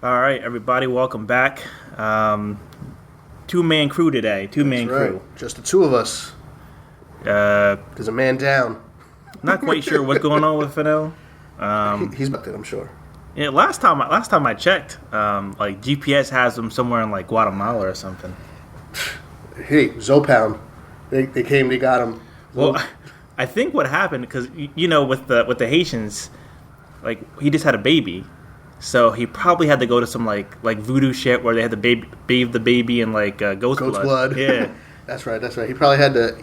All right, everybody, welcome back. Two-man crew today. Two-man crew. Just the two of us. There's a man down. Not quite sure what's going on with Fenel. He's back there, I'm sure. Yeah, last time I checked, like GPS has him somewhere in like Guatemala or something. Hey, Zopound. They came, they got him. Well, I think what happened because you know with the Haitians, like he just had a baby. So he probably had to go to some like voodoo shit where they had to bathe the baby in like goat's blood. Yeah, that's right. He probably had to,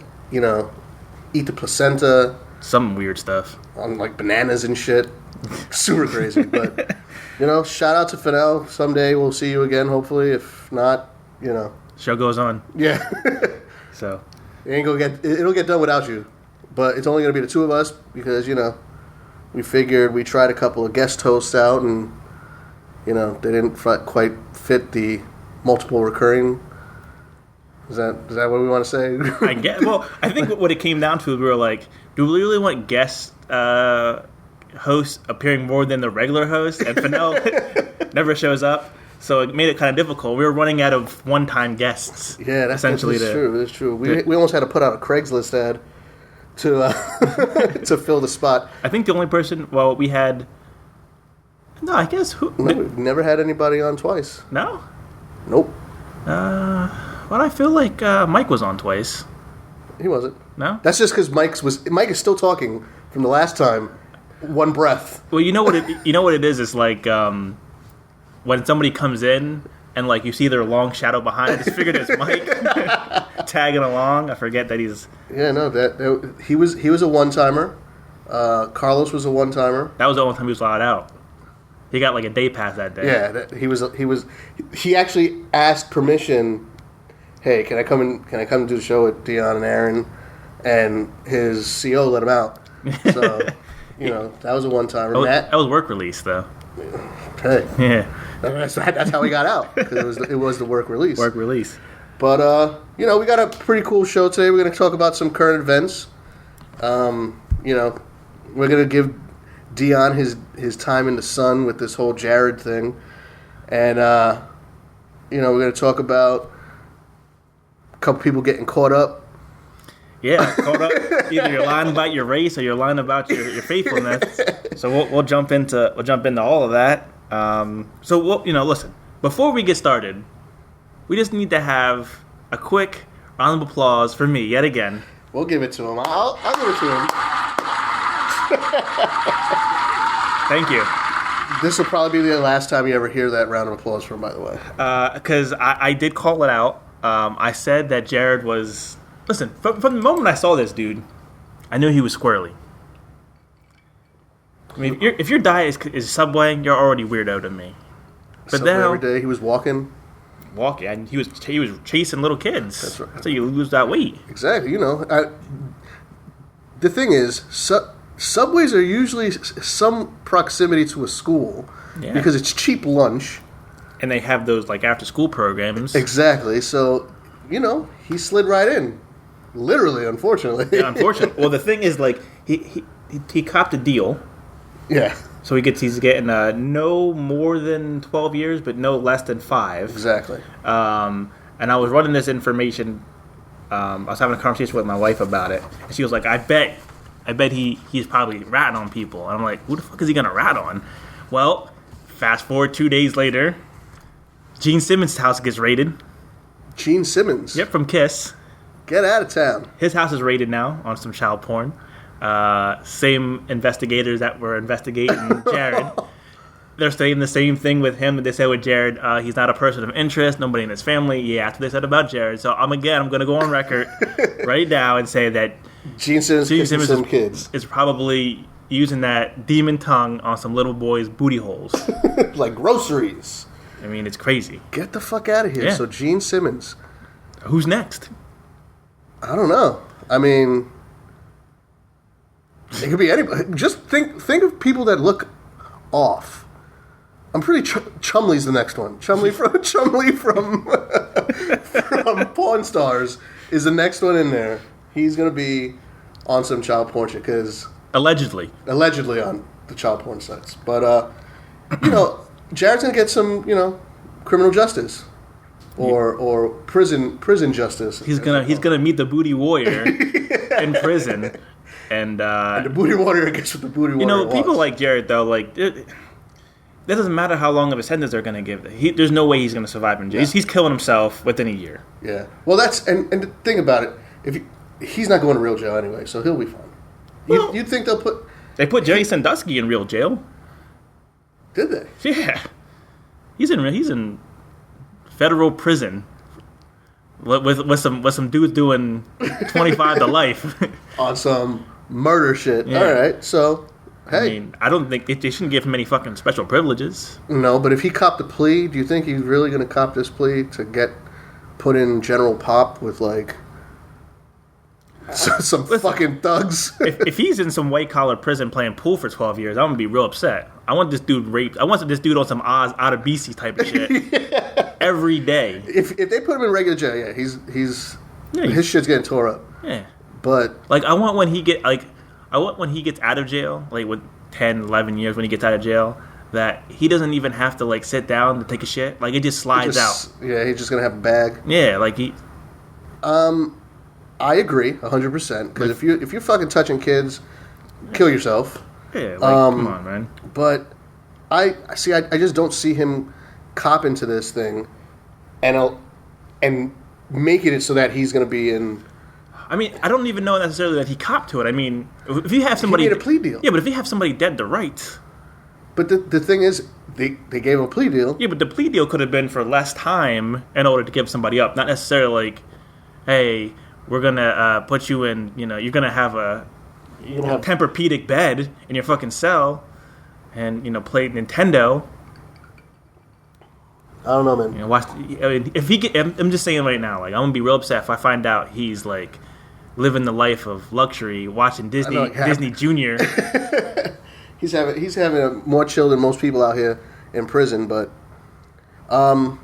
eat the placenta. Some weird stuff on like bananas and shit. Super crazy, but shout out to Fenel. Someday we'll see you again. Hopefully, if not, show goes on. Yeah. So it'll get done without you, but it's only gonna be the two of us because we figured we tried a couple of guest hosts out and. They didn't quite fit the multiple recurring. Is that what we want to say? I guess. Well, I think what it came down to, we were like, do we really want guest hosts appearing more than the regular host? And Fenel never shows up, so it made it kind of difficult. We were running out of one-time guests. Yeah, that's true. That's true. We almost had to put out a Craigslist ad to to fill the spot. I think the only person. Well, we had. No, I guess who? No, we've never had anybody on twice. No? Nope. Well, I feel like Mike was on twice. He wasn't. No? That's just because Mike is still talking from the last time. One breath. Well, you know what it is? It's like when somebody comes in and like you see their long shadow behind. I just figured it's Mike tagging along. I forget that he's. Yeah, no, that he was a one timer. Carlos was a one timer. That was the only time he was allowed out. He got like a day pass that day. Yeah, he actually asked permission. Hey, can I come and do the show with Dion and Aaron? And his CO let him out. So, that was a one-timer. That was work release though. Hey, yeah, that's how he got out because it was the work release. Work release. But we got a pretty cool show today. We're going to talk about some current events. We're going to give Dion his time in the sun with this whole Jared thing, and we're going to talk about a couple people getting caught up. Yeah, caught up. Either you're lying about your race or you're lying about your faithfulness. So we'll jump into all of that. Listen. Before we get started, we just need to have a quick round of applause for me yet again. We'll give it to him. I'll give it to him. Thank you. This will probably be the last time you ever hear that round of applause from, by the way. Because I did call it out. I said that Jared was... Listen, from the moment I saw this dude, I knew he was squirrely. I mean, if your diet is Subway, you're already weirdo to me. But Subway every day, he was walking, and he was chasing little kids. That's right. That's how you lose that weight. Exactly. The thing is... Subways are usually some proximity to a school because it's cheap lunch. And they have those like after school programs. Exactly. So, he slid right in. Literally, unfortunately. Yeah, unfortunately. Well, the thing is like he copped a deal. Yeah. So he's getting no more than 12 years, but no less than 5. Exactly. And I was running this information. I was having a conversation with my wife about it. And she was like, I bet he's probably ratting on people. And I'm like, who the fuck is he going to rat on? Well, fast forward 2 days later, Gene Simmons' house gets raided. Gene Simmons? Yep, from Kiss. Get out of town. His house is raided now on some child porn. Same investigators that were investigating Jared. They're saying the same thing with him that they said with Jared. He's not a person of interest. Nobody in his family. Yeah, that's what they said about Jared. So I'm going to go on record right now and say that Gene Simmons kissing some kids. Is probably using that demon tongue on some little boys' booty holes. Like groceries. I mean, it's crazy. Get the fuck out of here. Yeah. So Gene Simmons. Who's next? I don't know. I mean, it could be anybody. Just think of people that look off. I'm pretty Chumley's the next one. Chumley from Pawn Stars is the next one in there. He's going to be on some child porn shit because... Allegedly on the child porn sites. But, Jared's gonna get some, criminal justice or prison justice. He's gonna meet the booty warrior in prison, and the booty warrior gets what the booty warrior wants. People like Jared though, like it doesn't matter how long of a sentence they're gonna give. There's no way he's gonna survive in jail. Yeah. He's killing himself within a year. Yeah. Well, that's and the thing about it, he's not going to real jail anyway, so he'll be fine. You'd think they put Jerry Sandusky in real jail. Did they? Yeah. He's in federal prison with some dudes doing 25 to life on some murder shit. Yeah. All right, so hey, I don't think they shouldn't give him any fucking special privileges. No, but if he copped a plea, do you think he's really going to cop this plea to get put in general pop with like some fucking thugs? if he's in some white collar prison playing pool for 12 years, I'm gonna be real upset. I want this dude raped. I want this dude on some Oz out of BC type of shit every day. If they put him in regular jail, yeah, his shit's getting tore up. Yeah, but like I want when he gets out of jail, like with 10, 11 years when he gets out of jail, that he doesn't even have to like sit down to take a shit. Like it just slides out. Yeah, he's just gonna have a bag. Yeah, like he. I agree 100% because if you're fucking touching kids, kill yourself. Yeah, like, come on, man. But I just don't see him copping to this thing, and making it so that he's going to be in. I mean, I don't even know necessarily that he copped to it. I mean, if you have somebody, he made a plea deal. Yeah, but if you have somebody dead to rights. But the thing is, they gave him a plea deal. Yeah, but the plea deal could have been for less time in order to give somebody up, not necessarily like, hey, we're gonna put you in. You're gonna have a Tempur-Pedic bed in your fucking cell, and play Nintendo. I don't know, man. Watch. If he get, I'm just saying right now, like I'm gonna be real upset if I find out he's like living the life of luxury, watching Disney Junior. He's having more chill than most people out here in prison, but I'm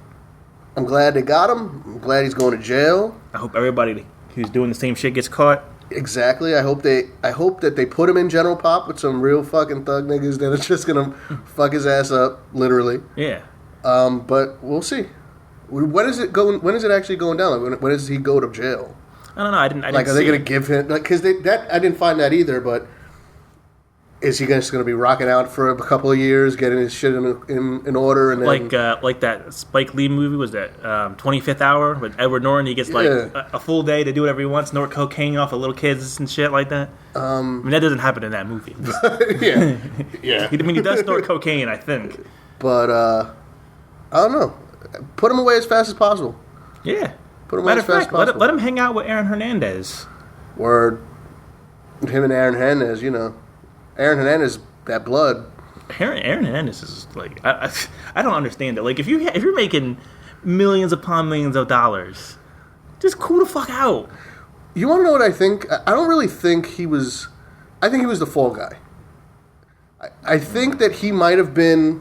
glad they got him. I'm glad he's going to jail. I hope everybody who's doing the same shit gets caught. Exactly. I hope that they put him in general pop with some real fucking thug niggas that are just gonna fuck his ass up, literally. Yeah. But we'll see. When is it going? When is it actually going down? Like, when does he go to jail? I don't know. I didn't. Are they gonna give him? Because I didn't find that either. But is he just gonna be rocking out for a couple of years, getting his shit in order, and then like that Spike Lee movie was that 25th Hour with Edward Norton? He gets a full day to do whatever he wants, snort cocaine off of little kids and shit like that. I mean, that doesn't happen in that movie. yeah. I mean, he does snort cocaine, I think. But I don't know. Put him away as fast as possible. Yeah. Put him away as fast as possible. Let him hang out with Aaron Hernandez. Word. Him and Aaron Hernandez, Aaron Hernandez, that blood. Aaron Hernandez is like I don't understand it. Like if you're making millions upon millions of dollars, just cool the fuck out. You want to know what I think? I don't really think he was. I think he was the fall guy. I think that he might have been.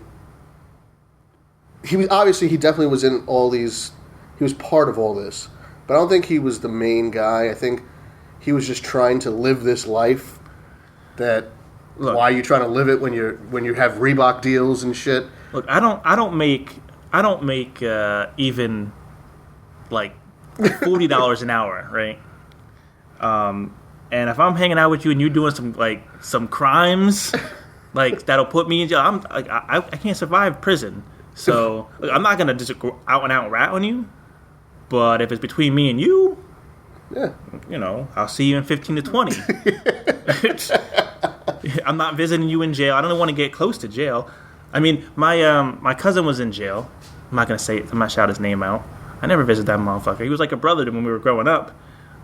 He definitely was in all these. He was part of all this, but I don't think he was the main guy. I think he was just trying to live this life. Look, why are you trying to live it when you have Reebok deals and shit? Look, I don't make even like $40 an hour, right? And if I'm hanging out with you and you're doing some crimes, like that'll put me in jail, I can't survive prison. So look, I'm not gonna just go out and out rat on you. But if it's between me and you, yeah, I'll see you in 15 to 20. I'm not visiting you in jail. I don't want to get close to jail. I mean, my cousin was in jail. I'm not gonna shout his name out. I never visited that motherfucker. He was like a brother to me when we were growing up.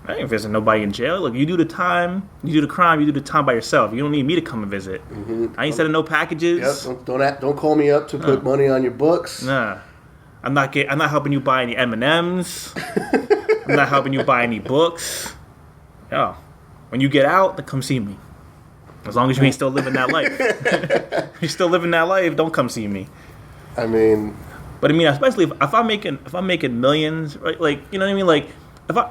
I ain't visiting nobody in jail. Look, you do the time, you do the crime, you do the time by yourself. You don't need me to come and visit. Mm-hmm. I ain't sending no packages. Yep. Don't call me up to put money on your books. Nah, I'm not helping you buy any M&Ms. I'm not helping you buy any books. Yo, when you get out, then come see me. As long as you ain't still living that life. If you're still living that life, don't come see me. I mean, especially if I'm making millions, right? Like, you know what I mean? Like,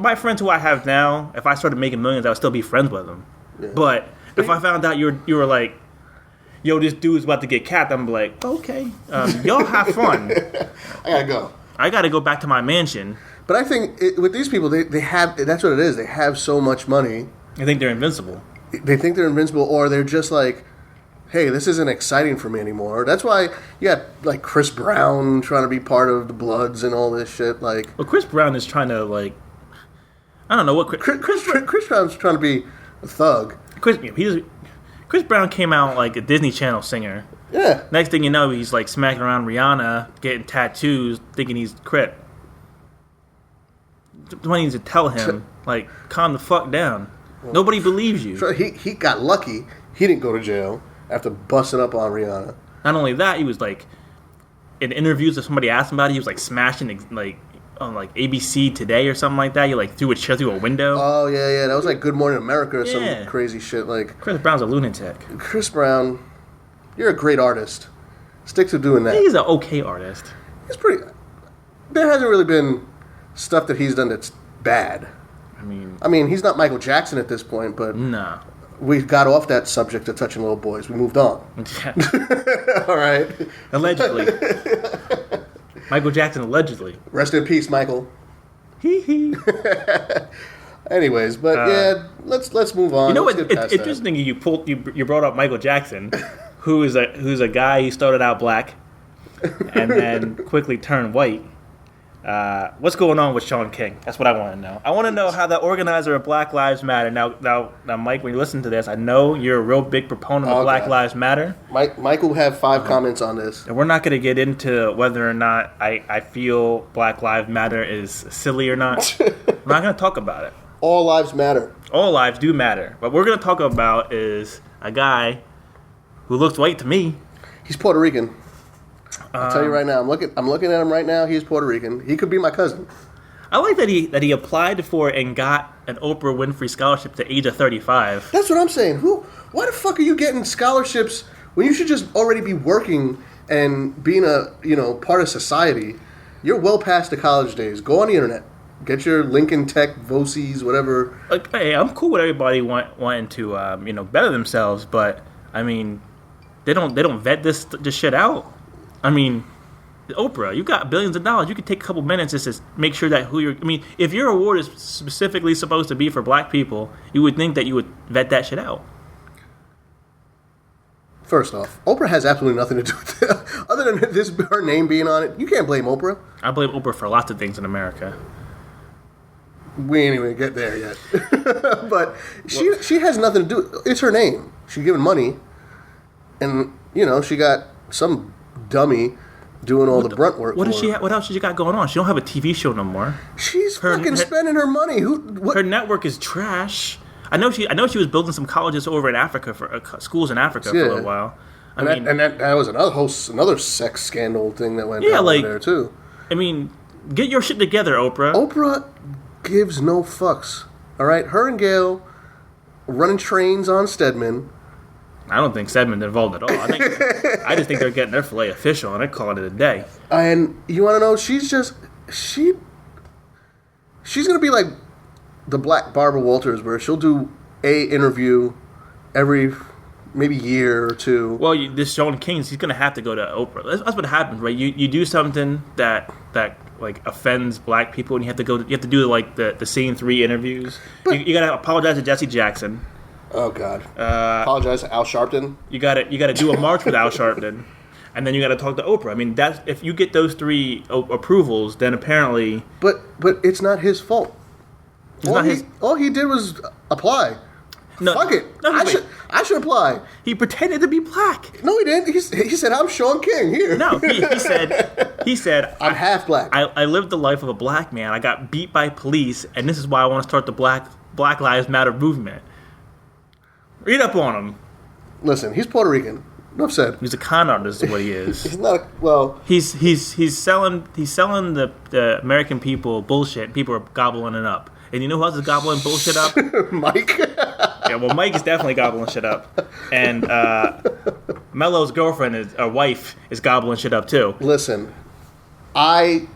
my friends who I have now, if I started making millions, I would still be friends with them. Yeah. But if I found out you were like, yo, this dude's about to get capped, I'm like, okay, y'all have fun. I gotta go. I gotta go back to my mansion. But I think with these people, they have, that's what it is. They have so much money. I think they're invincible. They think they're invincible, or they're just like, hey, this isn't exciting for me anymore. That's why you got like Chris Brown trying to be part of the Bloods and all this shit. Like, well, Chris Brown is trying to like, I don't know what Chris Brown's trying to be a thug. Chris Brown came out like a Disney Channel singer. Yeah. Next thing you know, he's like smacking around Rihanna, getting tattoos, thinking he's Crip. Somebody needs to tell him, like, calm the fuck down. Well, nobody believes you. He got lucky. He didn't go to jail after busting up on Rihanna. Not only that, he was like, in interviews, if somebody asked him about it, he was like smashing like on like ABC Today or something like that. You like threw a chair through a window. Oh yeah, that was like Good Morning America or some crazy shit. Like, Chris Brown's a lunatic. Chris Brown, you're a great artist. Stick to doing that. He's an okay artist. He's pretty. There hasn't really been stuff that he's done that's bad. I mean, he's not Michael Jackson at this point, but no, we got off that subject of touching little boys. We moved on. All right. Allegedly. Michael Jackson allegedly. Rest in peace, Michael. Hee. Anyways, but yeah, let's move on. You know what? It's interesting you brought up Michael Jackson, who's a guy who started out black and then quickly turned white. What's going on with Shaun King? That's what I want to know. I want to know how the organizer of Black Lives Matter. Now, Mike, when you listen to this, I know you're a real big proponent of Black Lives Matter. Mike will have 5 comments on this. And we're not going to get into whether or not I feel Black Lives Matter is silly or not. We're not going to talk about it. All lives matter. All lives do matter. What we're going to talk about is a guy who looks white to me. He's Puerto Rican. I'll tell you right now. I'm looking at him right now. He's Puerto Rican. He could be my cousin. I like that he applied for and got an Oprah Winfrey scholarship to age of 35. That's what I'm saying. Why the fuck are you getting scholarships when you should just already be working and being a part of society? You're well past the college days. Go on the internet. Get your Lincoln Tech, VOCES, whatever. Like, hey, I'm cool with everybody wanting to better themselves, but I mean, they don't vet this shit out. I mean, Oprah, you got billions of dollars. You could take a couple minutes just to make sure that if your award is specifically supposed to be for black people, you would think that you would vet that shit out. First off, Oprah has absolutely nothing to do with it. Other than her name being on it, you can't blame Oprah. I blame Oprah for lots of things in America. We ain't even get there yet. But she has nothing to do. It's her name. She's giving money, and she got some dummy doing all the brunt work. What else has she got going on? She don't have a TV show no more. She's fucking spending her money. Her network is trash. I know she was building some colleges over in Africa for schools in Africa for a little while. That was another sex scandal thing that went down over there too. I mean, get your shit together, Oprah. Oprah gives no fucks. All right, her and Gail running trains on Stedman. I don't think Stedman's involved at all. I just think they're getting their filet official and they're calling it a day. And you want to know? She's gonna be like the Black Barbara Walters, where she'll do a interview every maybe year or two. Well, this Shaun King, he's gonna have to go to Oprah. That's what happens, right? You do something that like offends black people, and you have to do like the same 3 interviews. But you gotta apologize to Jesse Jackson. Oh God! Apologize to Al Sharpton. You gotta do a march with Al Sharpton, and then you gotta talk to Oprah. I mean, that's if you get those 3 approvals, then apparently. But it's not his fault. All he did was apply. No, fuck it. No, I should apply. He pretended to be black. No, he didn't. He said, "I'm Shaun King." Here. No, he said, "I'm half black. I lived the life of a black man. I got beat by police, and this is why I want to start the Black Lives Matter movement." Read up on him. Listen, he's Puerto Rican. Enough said. He's a con artist, is what he is. He's not. He's selling the American people bullshit. People are gobbling it up. And you know who else is gobbling bullshit up? Mike. Yeah, well, Mike is definitely gobbling shit up, and Melo's wife is gobbling shit up too. Listen, I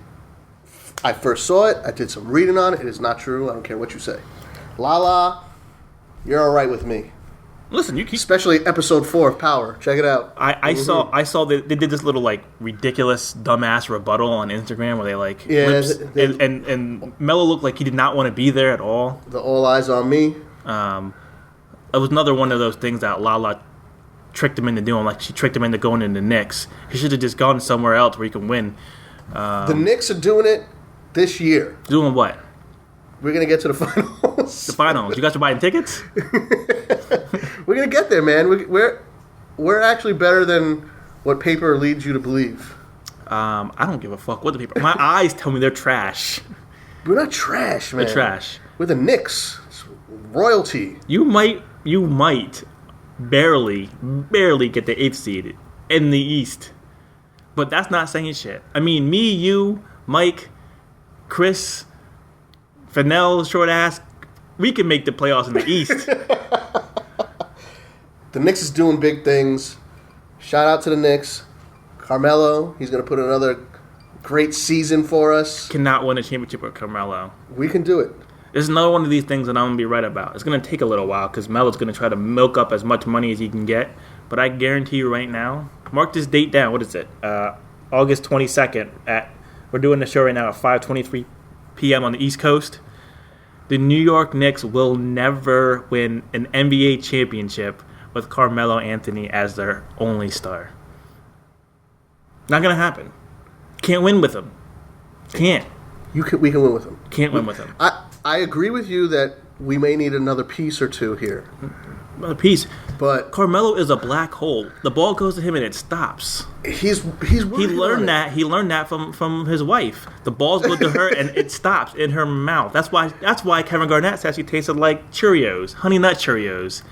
first saw it. I did some reading on it. It is not true. I don't care what you say. LaLa, you're all right with me. Listen, you keep... Especially episode 4 of Power. Check it out. I saw that they did this little like ridiculous dumbass rebuttal on Instagram where they like and Melo looked like he did not want to be there at all. The all eyes on me. It was another one of those things that LaLa tricked him into doing. Like she tricked him into going into the Knicks. He should have just gone somewhere else where he can win. The Knicks are doing it this year. Doing what? We're gonna get to the finals. The finals. You guys are buying tickets? We're gonna get there, man. We're actually better than what paper leads you to believe. I don't give a fuck what the people. My eyes tell me they're trash. We're not trash, man. They're trash. We're the Knicks. It's royalty. You might barely get the 8th seed in the East, but that's not saying shit. I mean, me, you, Mike, Chris, Fenel, short ass, we can make the playoffs in the East. The Knicks is doing big things. Shout out to the Knicks. Carmelo, he's going to put another great season for us. Cannot win a championship with Carmelo. We can do it. This is another one of these things that I'm going to be right about. It's going to take a little while because Melo's going to try to milk up as much money as he can get. But I guarantee you right now, mark this date down. What is it? August 22nd. We're doing the show right now at 5:23 p.m. on the East Coast. The New York Knicks will never win an NBA championship with Carmelo Anthony as their only star. Not going to happen. Can't win with him. Can't. We can win with him. Can't win with him. I agree with you that we may need another piece or two here. Another piece. But Carmelo is a black hole. The ball goes to him and it stops. He learned that. He learned that from his wife. The balls go to her and it stops in her mouth. That's why Kevin Garnett says she tasted like Cheerios, Honey Nut Cheerios.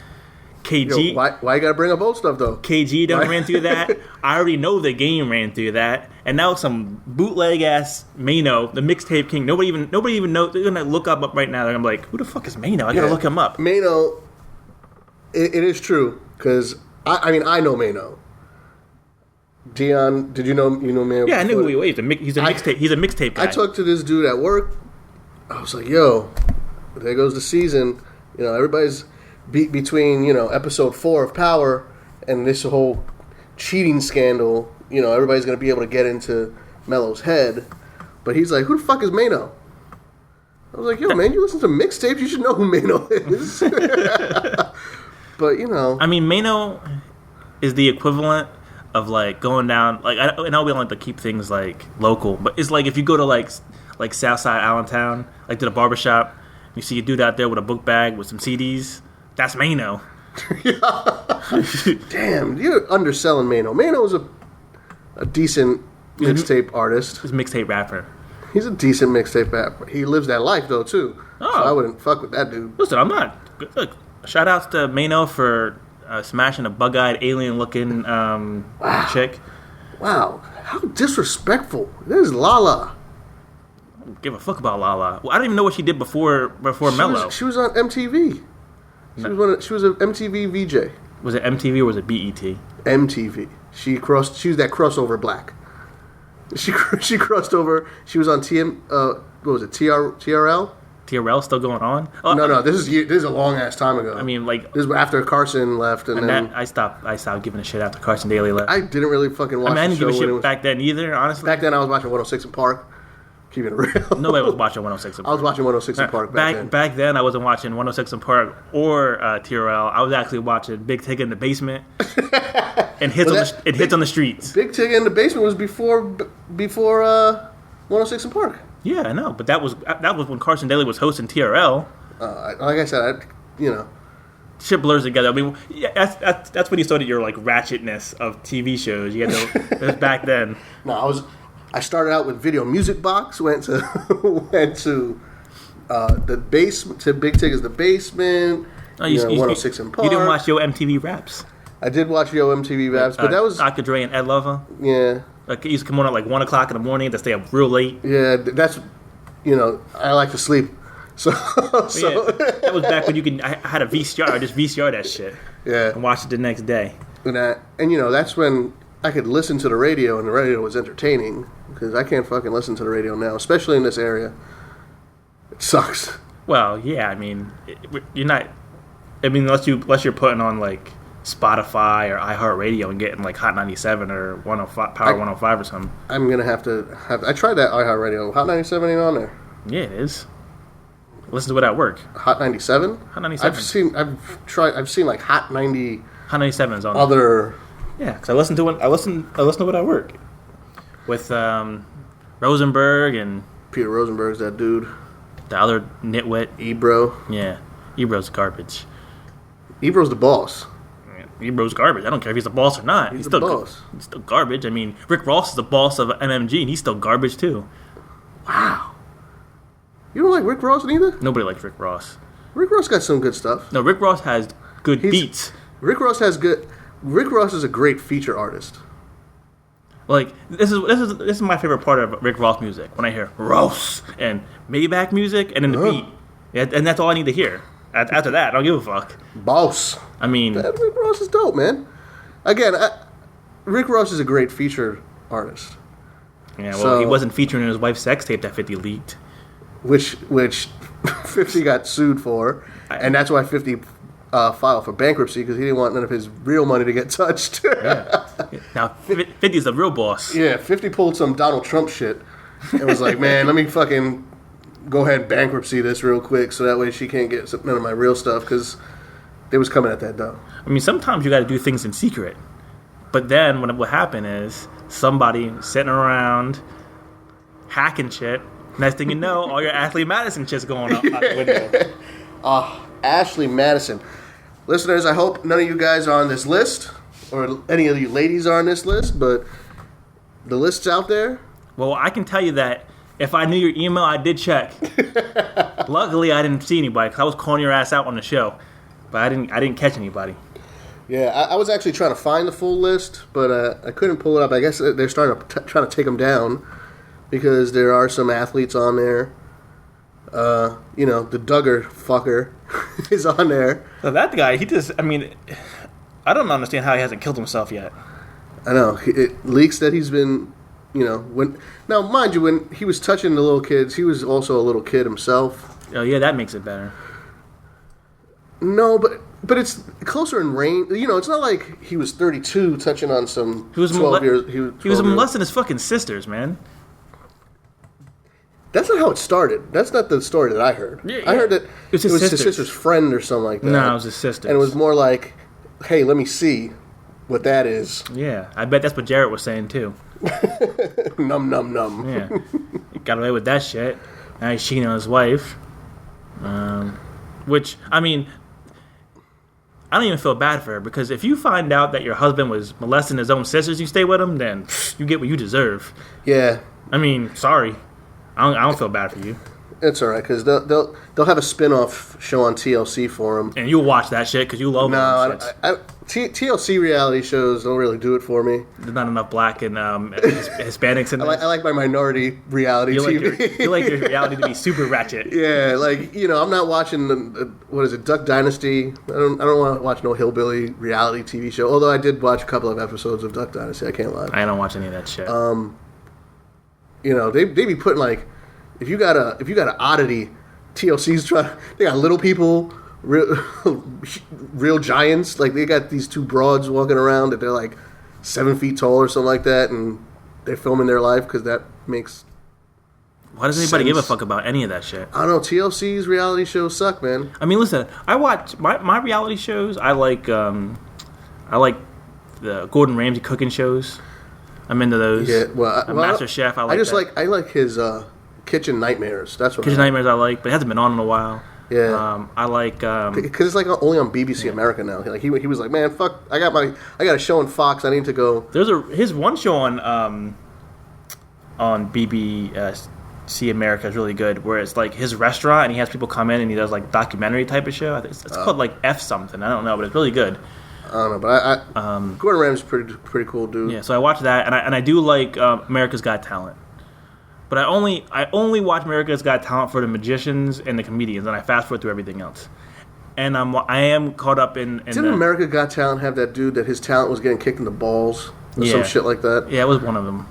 KG. Yo, why you gotta bring up old stuff though? KG done ran through that. I already know the game ran through that. And now some bootleg ass Mano, the mixtape king. Nobody even knows. They're gonna look up right now. They're gonna be like, who the fuck is Mano? I gotta look him up. Mano, it is true because I know Mano. Dion, did you know Mano? Yeah, I knew who he was. He's a mixtape guy. I talked to this dude at work. I was like, yo, there goes the season. You know, everybody's between episode 4 of Power and this whole cheating scandal. You know, everybody's gonna be able to get into Melo's head. But he's like, who the fuck is Mano? I was like, yo, man, you listen to mixtapes, you should know who Mano is. But I mean, Mano is the equivalent of like going down. Like I know we don't like to keep things like local, but it's like if you go to like Southside Allentown, like to the barbershop, you see a dude out there with a book bag with some CDs. That's Mano. Damn, you're underselling Mano. Mano's a decent mixtape artist. He's a mixtape rapper. He's a decent mixtape rapper. He lives that life though too. Oh. So I wouldn't fuck with that dude. Listen, I'm not. Look, shout outs to Mano for smashing a bug-eyed alien-looking chick. Wow, how disrespectful! This is LaLa. I don't give a fuck about LaLa. Well, I don't even know what she did before Melo. She was on MTV. She was an MTV VJ. Was it MTV or was it BET? MTV. She was that crossover black. She crossed over. She was on what was it? TRL? TRL still going on? Oh, no. This is a long ass time ago. I mean, like this is after Carson left, and then I stopped giving a shit after Carson Daly left. I didn't really fucking watch. I didn't give a shit back then either. Honestly, back then I was watching 106 in Park. Keeping it real. Nobody was watching 106 in Park. I was watching 106 in Park back then. I wasn't watching 106 in Park or TRL. I was actually watching Big Tig in the Basement and hits on the streets. Big Tig in the Basement was before 106 in Park. Yeah, I know, but that was when Carson Daly was hosting TRL. Like I said, shit blurs together. I mean, yeah, that's when you started your like ratchetness of TV shows. You had to. It was back then. No, I started out with Video Music Box. Went to the basement. To Big Tig is the Basement. 106 in Park. You didn't watch Yo MTV Raps. I did watch Yo MTV Raps, but that was Dr. Dre and Ed Lover. Yeah. Like he used to come on at like 1:00 in the morning to stay up real late. Yeah, that's I like to sleep. So yeah, that was back when I had a VCR. I just VCR that shit. Yeah. And watched it the next day. And that's when I could listen to the radio, and the radio was entertaining, because I can't fucking listen to the radio now, especially in this area. It sucks. Well, yeah, I mean, you're not I mean, unless you're putting on like Spotify or iHeartRadio and getting like Hot 97 or 105 Power 105 or something. I'm gonna have to. I tried that iHeartRadio. Hot 97 ain't on there. Yeah, it is. Listen to it at work. Hot 97. Hot 97. I've seen like Hot 90. Hot 97 is on. Other. Yeah, because I listen to it. I listen to it at work with Rosenberg and Peter Rosenberg's that dude. The other nitwit. Ebro. Yeah, Ebro's garbage. Ebro's the boss. Ebro's garbage. I don't care if he's the boss or not. He's still the boss. He's still garbage. I mean, Rick Ross is the boss of MMG, and he's still garbage too. Wow. You don't like Rick Ross neither? Nobody likes Rick Ross. Rick Ross got some good stuff. No, Rick Ross has good beats. Rick Ross is a great feature artist. Like this is my favorite part of Rick Ross music, when I hear Ross and Maybach music and then the beat. Yeah, and that's all I need to hear. After that, I don't give a fuck. Boss. I mean, Rick Ross is dope, man. Again, Rick Ross is a great feature artist. Yeah, well, he wasn't featuring in his wife's sex tape that 50 leaked. Which 50 got sued for, and that's why 50 filed for bankruptcy, because he didn't want none of his real money to get touched. Yeah. Now 50 is the real boss. Yeah, 50 pulled some Donald Trump shit and was like, man, let me fucking go ahead and bankruptcy this real quick so that way she can't get none of my real stuff, because they was coming at that dough. I mean, sometimes you got to do things in secret. But then what will happen is somebody sitting around hacking shit. Next thing you know, all your Ashley Madison shit's going out the window. Ashley Madison. Listeners, I hope none of you guys are on this list, or any of you ladies are on this list, but the list's out there. Well, I can tell you that if I knew your email, I did check. Luckily, I didn't see anybody, because I was calling your ass out on the show. But I didn't catch anybody. Yeah, I was actually trying to find the full list, but I couldn't pull it up. I guess they're starting to trying to take them down, because there are some athletes on there. The Duggar fucker is on there. So that guy, I don't understand how he hasn't killed himself yet. I know. It leaks that he's been, now, mind you, when he was touching the little kids, he was also a little kid himself. Oh, yeah, that makes it better. No, but it's closer in range. It's not like he was 32 touching on some 12 years. He was molesting his fucking sisters, man. That's not how it started. That's not the story that I heard. Yeah. I heard that it was his sisters. sister's friend or something like that. No, it was his sister. And it was more like, hey, let me see what that is. Yeah, I bet that's what Jarrett was saying too. Num, num, num. Yeah. He got away with that shit. Now he's cheating on his wife. Which, I mean, I don't even feel bad for her, because if you find out that your husband was molesting his own sisters, you stay with him, then you get what you deserve. Yeah. I mean, sorry. I don't feel bad for you. It's all right, because they'll have a spin-off show on TLC for him. And you'll watch that shit because you love TLC reality shows don't really do it for me. There's not enough black and Hispanics in there. I like my minority reality TV. You like your reality to be super ratchet. Yeah, I'm not watching Duck Dynasty. I don't want to watch no hillbilly reality TV show. Although I did watch a couple of episodes of Duck Dynasty. I can't lie. I don't watch any of that shit. They be putting like, if you got an oddity, TLC's they got little people, real giants. Like, they got these two broads walking around that they're like 7 feet tall or something like that, and they're filming their life because that makes. Why does anybody give a fuck about any of that shit? I don't know. TLC's reality shows suck, man. I mean, listen, I watch my reality shows. I like the Gordon Ramsay cooking shows. I'm into those. Yeah, Master Chef. I like his Kitchen Nightmares. That's what Kitchen Nightmares I like, but it hasn't been on in a while. Yeah, I like because it's like only on BBC America now. Like he was like, man, fuck, I got a show on Fox. I need to go. There's his one show on BBC America is really good, where it's like his restaurant and he has people come in and he does like documentary type of show. I think it's called like F something. I don't know, but it's really good. I don't know, but Gordon Ramsay's pretty cool dude. Yeah, so I watch that, and I do like America's Got Talent. But I only watch America's Got Talent for the magicians and the comedians, and I fast forward through everything else. And I am caught up in Didn't America Got Talent have that dude that his talent was getting kicked in the balls or some shit like that? Yeah, it was one of them.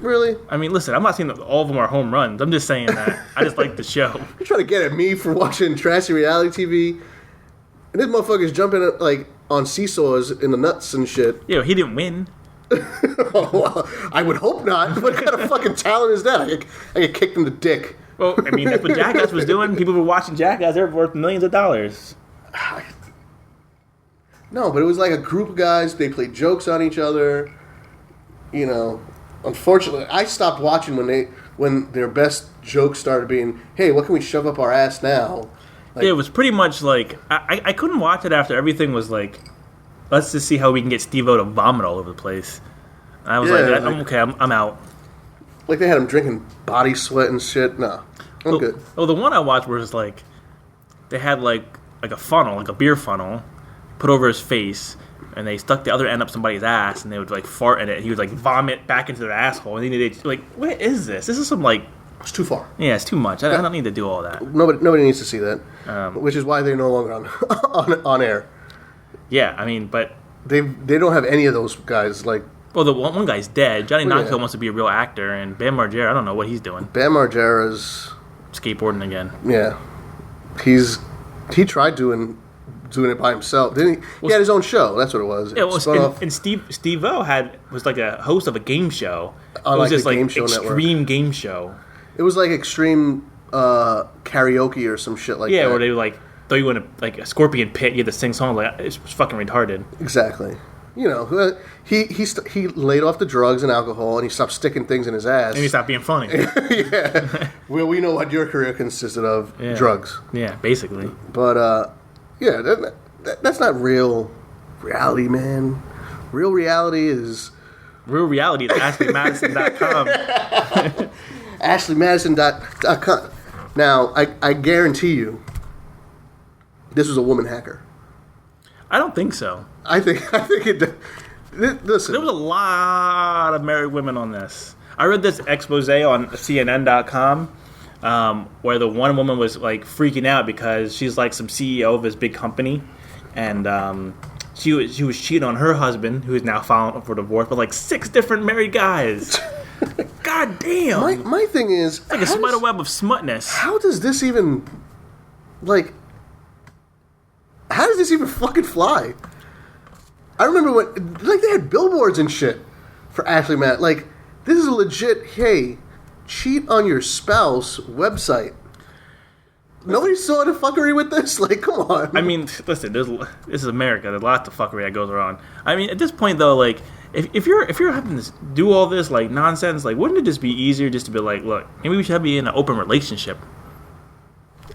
Really? I mean, listen, I'm not saying that all of them are home runs. I'm just saying that I just like the show. You're trying to get at me for watching trashy reality TV. And this motherfucker's jumping like on seesaws in the nuts and shit. Yeah, he didn't win. Oh, well, I would hope not. What kind of fucking talent is that? I get kicked in the dick. Well, I mean, that's what Jackass was doing. People were watching Jackass. They're worth millions of dollars. No, but it was like a group of guys. They played jokes on each other. You know, unfortunately, I stopped watching when their best jokes started being, "Hey, what can we shove up our ass now?" Like, yeah, it was pretty much like I couldn't watch it after everything was like, let's just see how we can get Steve-O to vomit all over the place. And I was I'm okay. I'm out. Like they had him drinking body sweat and shit. No, I'm good. Oh, the one I watched was like they had like a funnel, like a beer funnel, put over his face, and they stuck the other end up somebody's ass, and they would like fart in it. And he would like vomit back into their asshole, and then they like, what is this? This is some like. It's too far. Yeah, it's too much. I don't need to do all that. Nobody needs to see that. Which is why they're no longer on air. Yeah, I mean, but they don't have any of those guys like. Well, the one guy's dead. Johnny Knoxville wants to be a real actor, and Bam Margera, I don't know what he's doing. Bam Margera's skateboarding again. Yeah, he tried doing it by himself, didn't he? He had his own show. That's what it was. Yeah, and Steve-O was like a host of a game show. On it was like just the like Game Show extreme Network. game show. It was like extreme karaoke or some shit like that. Yeah, where they would like throw you in a scorpion pit. You had to sing songs like it's fucking retarded. Exactly. You know, he laid off the drugs and alcohol, and he stopped sticking things in his ass. And he stopped being funny. Yeah. Well, we know what your career consisted of: drugs. Yeah, basically. But yeah, that's not real reality, man. Real reality is AshleyMadison.com. AshleyMadison.com. Now, I guarantee you, this was a woman hacker. I don't think so. I think it. Listen, there was a lot of married women on this. I read this expose on CNN.com where the one woman was like freaking out because she's like some CEO of this big company, and she was cheating on her husband, who is now filing for divorce, with like 6 different married guys. God damn! My thing is, it's like a spider web of smutness. How does this even like? How does this even fucking fly? I remember when, like, they had billboards and shit for Ashley Madison. Like, this is a legit, hey, cheat on your spouse website. Nobody saw the fuckery with this? Like, come on. I mean, listen, this is America. There's lots of fuckery that goes around. I mean, at this point, though, like, if you're having to do all this, like, nonsense, like, wouldn't it just be easier just to be like, look, maybe we should be in an open relationship?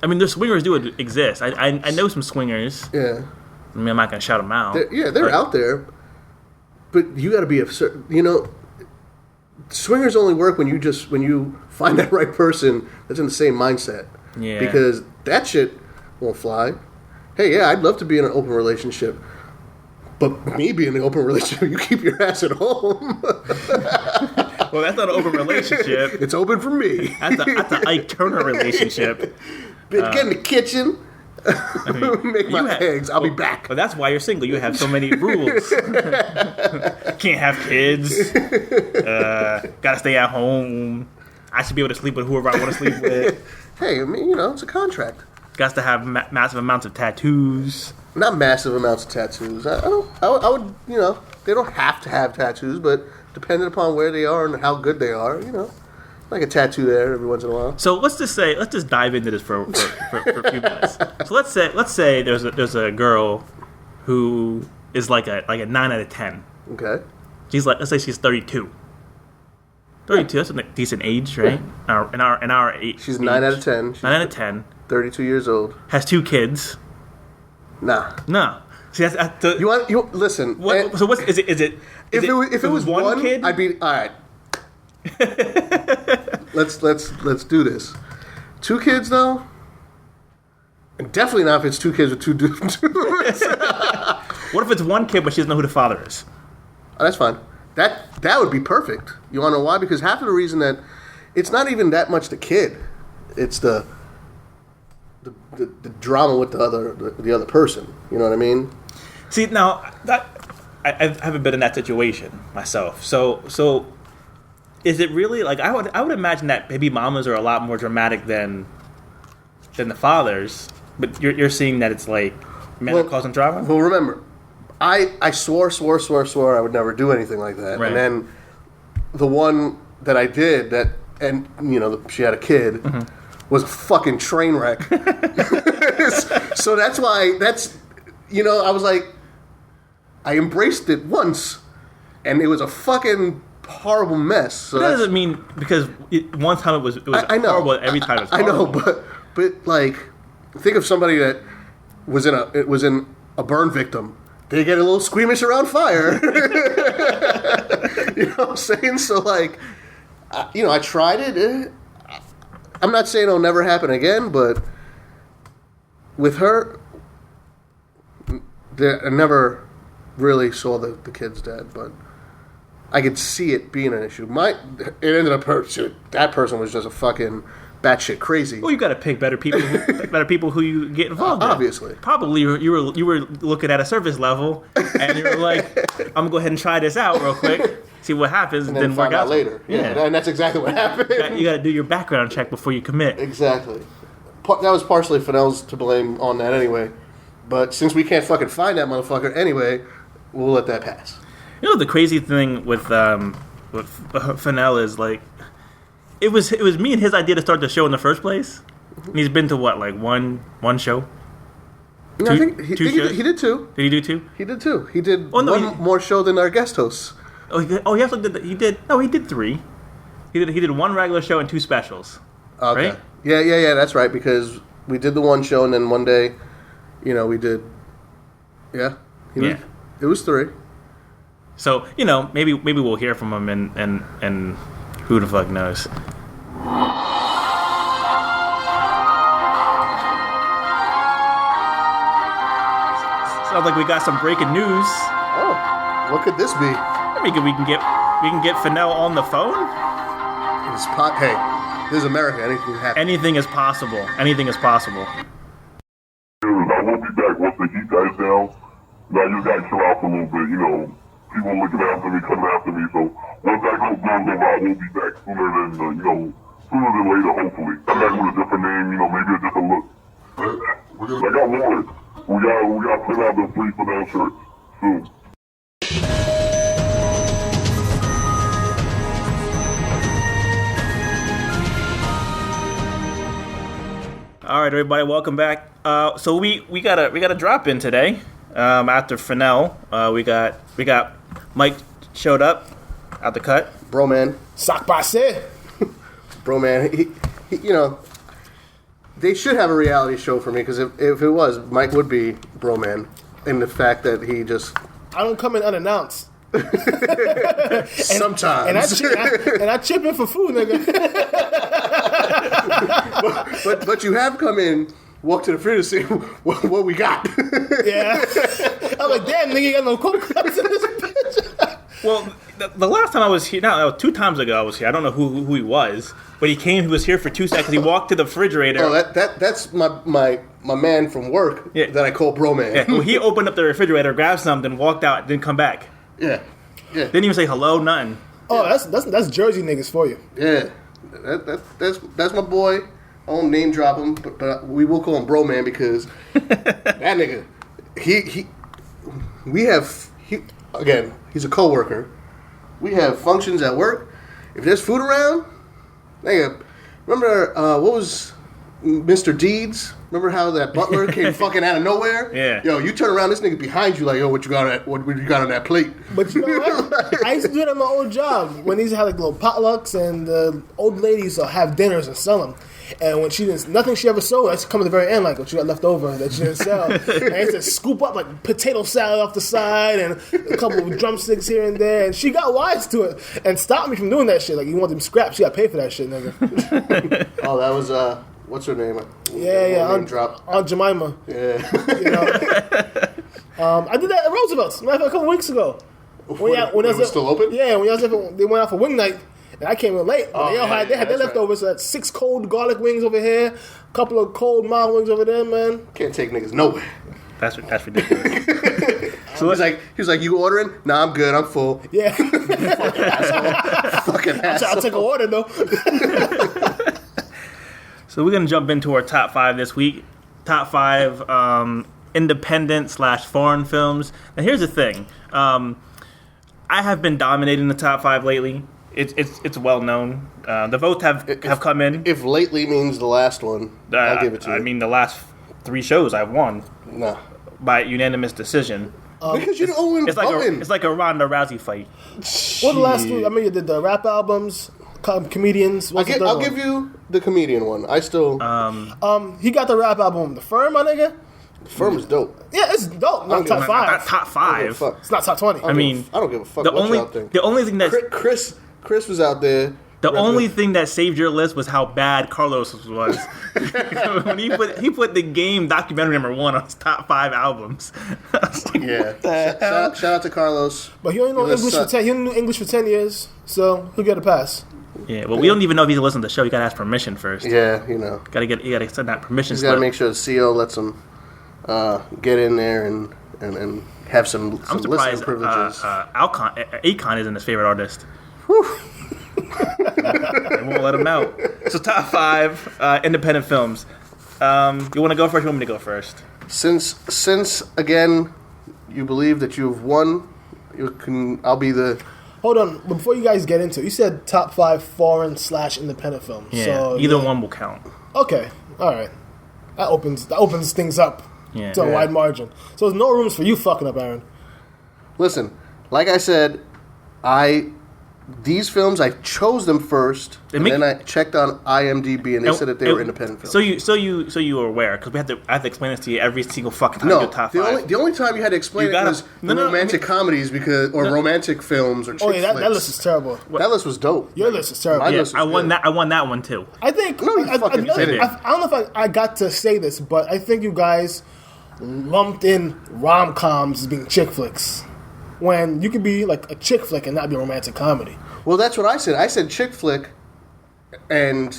I mean, the swingers do exist. I know some swingers. Yeah. I mean, I'm not going to shout them out. They're out there. But you got to be a certain, swingers only work when you find that right person that's in the same mindset. Yeah. Because that shit won't fly. Hey, yeah, I'd love to be in an open relationship. But me being in an open relationship, you keep your ass at home. Well, that's not an open relationship. It's open for me. That's an Ike Turner relationship. Bitch, get in the kitchen. I mean, make my eggs. I'll be back. But that's why you're single. You have so many rules. Can't have kids. Gotta stay at home. I should be able to sleep with whoever I want to sleep with. Hey, I mean, it's a contract. Got to have massive amounts of tattoos. Not massive amounts of tattoos. I would, they don't have to have tattoos, but depending upon where they are and how good they are, like a tattoo there every once in a while. So let's just dive into this for a few minutes. So let's say there's a girl who is like a 9 out of 10. Okay. Let's say she's 32. 32, that's a decent age, right? In our age. She's 9 out of 10. She's 9 out of 10. 32 years old. Has 2 kids. Nah. No. See, you listen. So what's is it? If it was one kid, I'd be all right. Let's do this. 2 kids though, and definitely not if it's 2 kids with 2 dudes. What if it's 1 kid but she doesn't know who the father is? Oh, that's fine. That would be perfect. You want to know why? Because half of the reason that it's not even that much the kid, it's the drama with the other person. You know what I mean? See, now I haven't been in that situation myself. So is it really like I would imagine that baby mamas are a lot more dramatic than the fathers, but you're seeing that it's like Man that causing drama? Well, remember, I swore I would never do anything like that. Right. And then the one that I did, she had a kid, was a fucking train wreck. So that's why, I was like, I embraced it once, and it was a fucking horrible mess. So that doesn't mean because one time it was I know. horrible. Every time it was horrible. I know, but like, think of somebody that was in a burn victim. They get a little squeamish around fire. You know what I'm saying? So like, I tried it. I'm not saying it'll never happen again, but with her, I never really saw the kids dead, but I could see it being an issue. It ended up that person was just a fucking batshit crazy. Well, you got to pick better people who you get involved in. Obviously. Probably you were looking at a surface level, and you were like, I'm gonna go ahead and try this out real quick, see what happens, and then work find out later. Yeah, and that's exactly what happened. You got to do your background check before you commit. Exactly. That was partially Fenel's to blame on that anyway. But since we can't fucking find that motherfucker anyway, we'll let that pass. You know the crazy thing with Fenel is like, it was me and his idea to start the show in the first place. And he's been to what, like one show? I think he did two. Did he do two? He did two. He did more show than our guest hosts. Oh, he also did. He did three. He did one regular show and two specials. Okay. Right? Yeah. That's right. Because we did the one show and then one day, we did. Yeah. It was three. So maybe we'll hear from him and who the fuck knows. Sounds like we got some breaking news. Oh, what could this be? Maybe we can get Fenel on the phone. Hey, this is America. Anything can happen. Anything is possible. Anything is possible. I will be back once the heat dies down. Now you guys chill out for a little bit. People looking after me, coming after me. So once that goes over, I will be back sooner than later, hopefully. I'm back with a different name, maybe a different look. I got more. We got to put out the free Fenel shirts soon. All right, everybody, welcome back. So we got a drop in today. After Fenel, we got Mike showed up out the cut. Bro, man. Sock passe. Bro, man. He they should have a reality show for me because if it was, Mike would be Bro, man. In the fact that he just. I don't come in unannounced. Sometimes. And I chip in for food, nigga. but you have come in, walk to the fridge and see what we got. Yeah. I was like, damn, nigga, you got no Coke cups in this bitch. Well, the last time I was here, no, 2 times ago I was here. I don't know who he was, but he came. He was here for 2 seconds. He walked to the refrigerator. Oh, that's my man from work that I call Bro, man. Yeah. Well, he opened up the refrigerator, grabbed something, walked out, didn't come back. Yeah. Didn't even say hello, nothing. Oh, that's Jersey niggas for you. Yeah, that's my boy. I won't name drop him, but we will call him Bro, man, because that nigga, he's a coworker. We have functions at work. If there's food around, nigga, remember what was Mr. Deeds? Remember how that butler came fucking out of nowhere? Yeah. Yo, you turn around, this nigga behind you like, yo, what you got on that plate? But you know what? I used to do it at my old job when they used to have like little potlucks and the old ladies will have dinners and sell them. And when nothing she ever sold, I used to come at the very end like what you got left over that she didn't sell. And I used to scoop up like potato salad off the side and a couple of drumsticks here and there. And she got wise to it and stopped me from doing that shit. Like, you want them scraps, you got to pay for that shit, nigga. Oh, that was what's her name? Yeah, Aunt Jemima. Yeah. I did that at Roosevelt's, a couple weeks ago. When it was still open? Yeah, they went out for wing night. And I came in late. Oh, they had their leftovers. So that's 6 cold garlic wings over here, a couple of cold mild wings over there, man. Can't take niggas nowhere. That's ridiculous. So he was like, you ordering? Nah, I'm good. I'm full. Yeah. Fucking asshole. I'll take a order though. So we're gonna jump into our top 5 this week. Top 5 independent / foreign films. Now here's the thing. I have been dominating the top 5 lately. It's well known. The votes have come in. If lately means the last one, I'll give it to you. I mean, the last 3 shows I've won no. by unanimous decision. Because you don't win It's like a Ronda Rousey fight. What the last 3? I mean, you did the rap albums, comedians. I'll give you the comedian one. I still. He got the rap album, The Firm, my nigga. The Firm is dope. Yeah, it's dope. Not top 5. Not top 5. It's not top 20. I don't give a fuck what y'all think. The only thing that Chris was out there. The only thing that saved your list was how bad Carlos was. When he put the Game documentary #1 on his top 5 albums. Yeah. Shout out to Carlos. But he only knew English for 10. He only knew English for 10 years, so he'll get a pass. Yeah, well, we don't even know if he's listening to the show. You gotta ask permission first. Yeah, you know. You gotta send that permission. He's gotta make sure the CEO lets him get in there and have some I'm listening surprised privileges. Akon isn't his favorite artist. They won't let him out. So top 5 independent films. You want to go first? You want me to go first? Since again, you believe that you've won, I'll be the. Hold on, before you guys get into it, you said top 5 foreign / independent films. Yeah, so, either one will count. Okay, all right. That opens things up to a wide margin. So there's no rooms for you fucking up, Aaron. Listen, like I said, these films, I chose them first, and then I checked on IMDb, and they said that they were independent films. So you were aware, because I have to explain this to you every single fucking time you do top 5. The only time you had to explain it was romantic comedies romantic films or chick flicks. That list is terrible. That list was dope. Your list is terrible. I won that one too. I think I don't know if I got to say this, but I think you guys lumped in rom-coms as being chick flicks, when you could be like a chick flick and not be a romantic comedy. Well, that's what I said. I said chick flick, and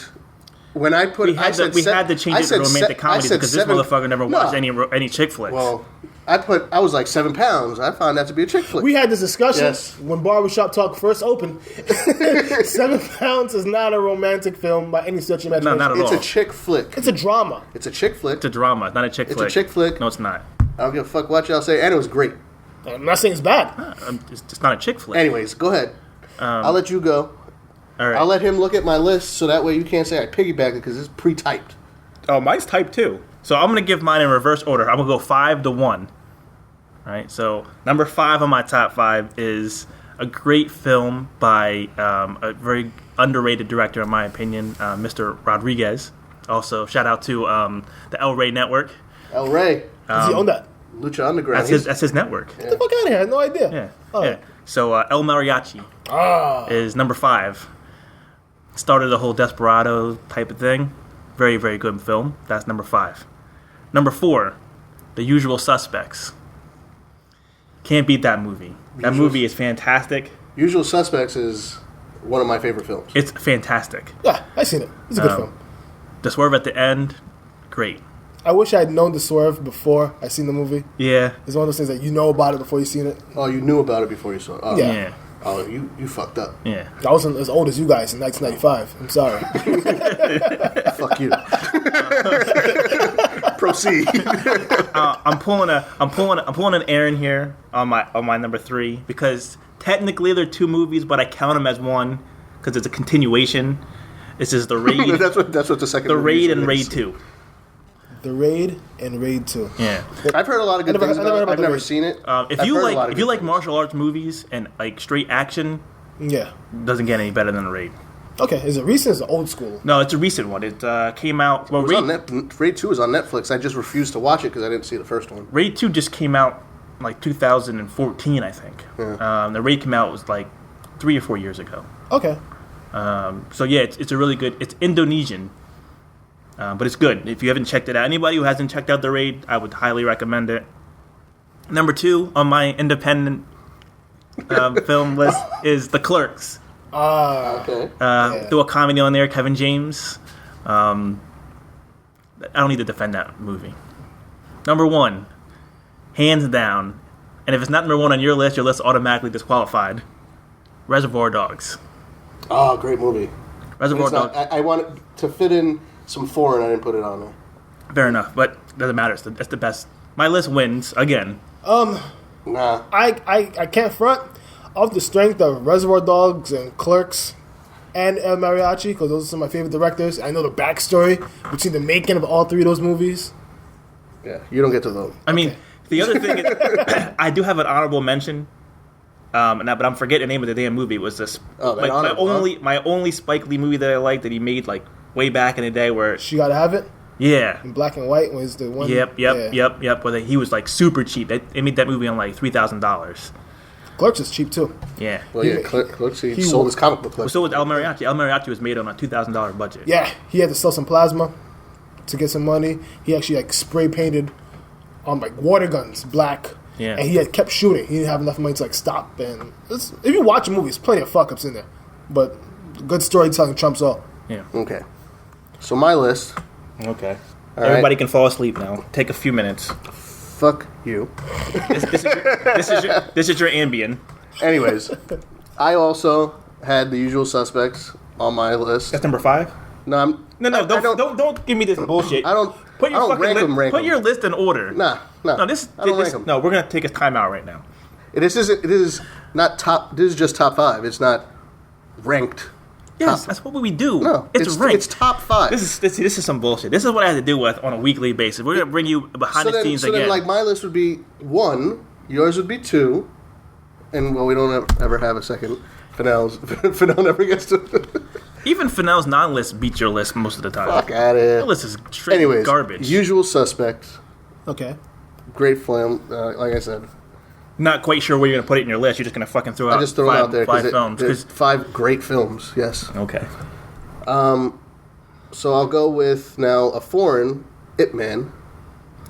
when I put we had to change it to romantic comedy because this motherfucker never watched any chick flicks. Well, I was like 7 pounds. I found that to be a chick flick. We had this discussion when Barbershop Talk first opened. 7 Pounds is not a romantic film by any stretch of imagination. No, not at all. It's a chick flick. It's a drama. It's a chick flick. It's a drama. It's not a chick flick. It's a chick flick. No, it's not. I don't give a fuck what y'all say, and it was great. I'm not saying it's bad. It's not a chick flick. Anyways, go ahead. I'll let you go. All right. I'll let him look at my list, so that way you can't say I piggybacked it because it's pre-typed. Oh, mine's typed too. So I'm gonna give mine in reverse order. I'm gonna go 5 to 1. All right. So number 5 on my top 5 is a great film by a very underrated director, in my opinion, Mr. Rodriguez. Also, shout out to the El Rey Network. El Rey. Does he own that? Lucha Underground. That's his network. Get the fuck out of here. I had no idea. Yeah. Oh. Yeah. So El Mariachi is number 5. Started the whole Desperado type of thing. Very, very good film. That's number 5. Number 4, The Usual Suspects. Can't beat that movie. That movie is fantastic. Usual Suspects is one of my favorite films. It's fantastic. Yeah, I've seen it. It's a good film. The swerve at the end, great. I wish I had known the swerve before I seen the movie. Yeah. It's one of those things that you know about it before you seen it. Oh, you knew about it before you saw it. Oh. Yeah. Oh, you fucked up. Yeah. I wasn't as old as you guys in 1995. I'm sorry. Fuck you. Proceed. I'm pulling an Aaron here on my number 3 because technically they're 2 movies, but I count them as one because it's a continuation. This is The Raid. that's what the second. The movie Raid and is. Raid 2. The Raid and Raid 2. Yeah. I've heard a lot of good things about it. I've never seen it. If you like martial arts movies and like straight action, doesn't get any better than The Raid. Okay, is it recent or is it old school? No, it's a recent one. It came out. Well, Raid 2 is on Netflix. I just refused to watch it because I didn't see the first one. Raid 2 just came out like 2014, I think. Yeah. The Raid came out was like 3 or 4 years ago. Okay. So yeah, it's a really good. It's Indonesian. But it's good. If you haven't checked it out, anybody who hasn't checked out The Raid, I would highly recommend it. Number 2 on my independent film list is The Clerks. Okay. Do a comedy on there, Kevin James. I don't need to defend that movie. Number 1, hands down, and if it's not number 1 on your list automatically disqualified. Reservoir Dogs. Oh, great movie. Reservoir Dogs. I wanted to fit in some foreign. I didn't put it on there. Fair enough, but it doesn't matter. That's the best My list wins again. Nah. I can't front off the strength of Reservoir Dogs and Clerks and El Mariachi, because those are some of my favorite directors. I know the backstory between the making of all 3 of those movies. Yeah, you don't get to vote. I mean, the other thing is, I do have an honorable mention, but I'm forgetting the name of the damn movie. It was this my only Spike Lee movie that I liked that he made like way back in the day where She Gotta Have It. Yeah. In black and white was the one. Yep. Where he was like super cheap. They made that movie on like $3,000. Clerks is cheap too. Yeah. Well, yeah, Clerks, he sold his comic book. So was El Mariachi. El Mariachi was made on a $2,000 budget. Yeah, he had to sell some plasma to get some money. He actually like spray painted like water guns black. Yeah. And he had kept shooting. He didn't have enough money to like stop. And if you watch a movie, there's plenty of fuck ups in there, but good storytelling trumps all. Yeah. Okay. So my list. Okay. All Everybody right. can fall asleep now. Take a few minutes. Fuck you. This is your Ambien. Anyways, I also had The Usual Suspects on my list. That's number 5. No, Don't give me this bullshit. I don't. Put your I don't fucking rank put them. your list in order. No. No, I don't rank them. No, we're gonna take a timeout right now. This is not top. This is just top 5. It's not ranked. Yes, that's what we do. No, it's ranked. It's top 5. This is some bullshit. This is what I have to deal with on a weekly basis. We're gonna bring you behind the scenes again. Then, like, my list would be 1, yours would be 2, and well, we don't ever have a second. Fenel never gets to. Even Fenel's non-list beats your list most of the time. Fuck out of here. Your list is straight Anyways, garbage. Usual Suspects. Okay. Great film. Like I said, Not quite sure where you're gonna put it in your list. You're just gonna fucking throw out I just throw it out there 5 films. there's 5 great films. Yes. Okay. So I'll go with now a foreign, Ip Man.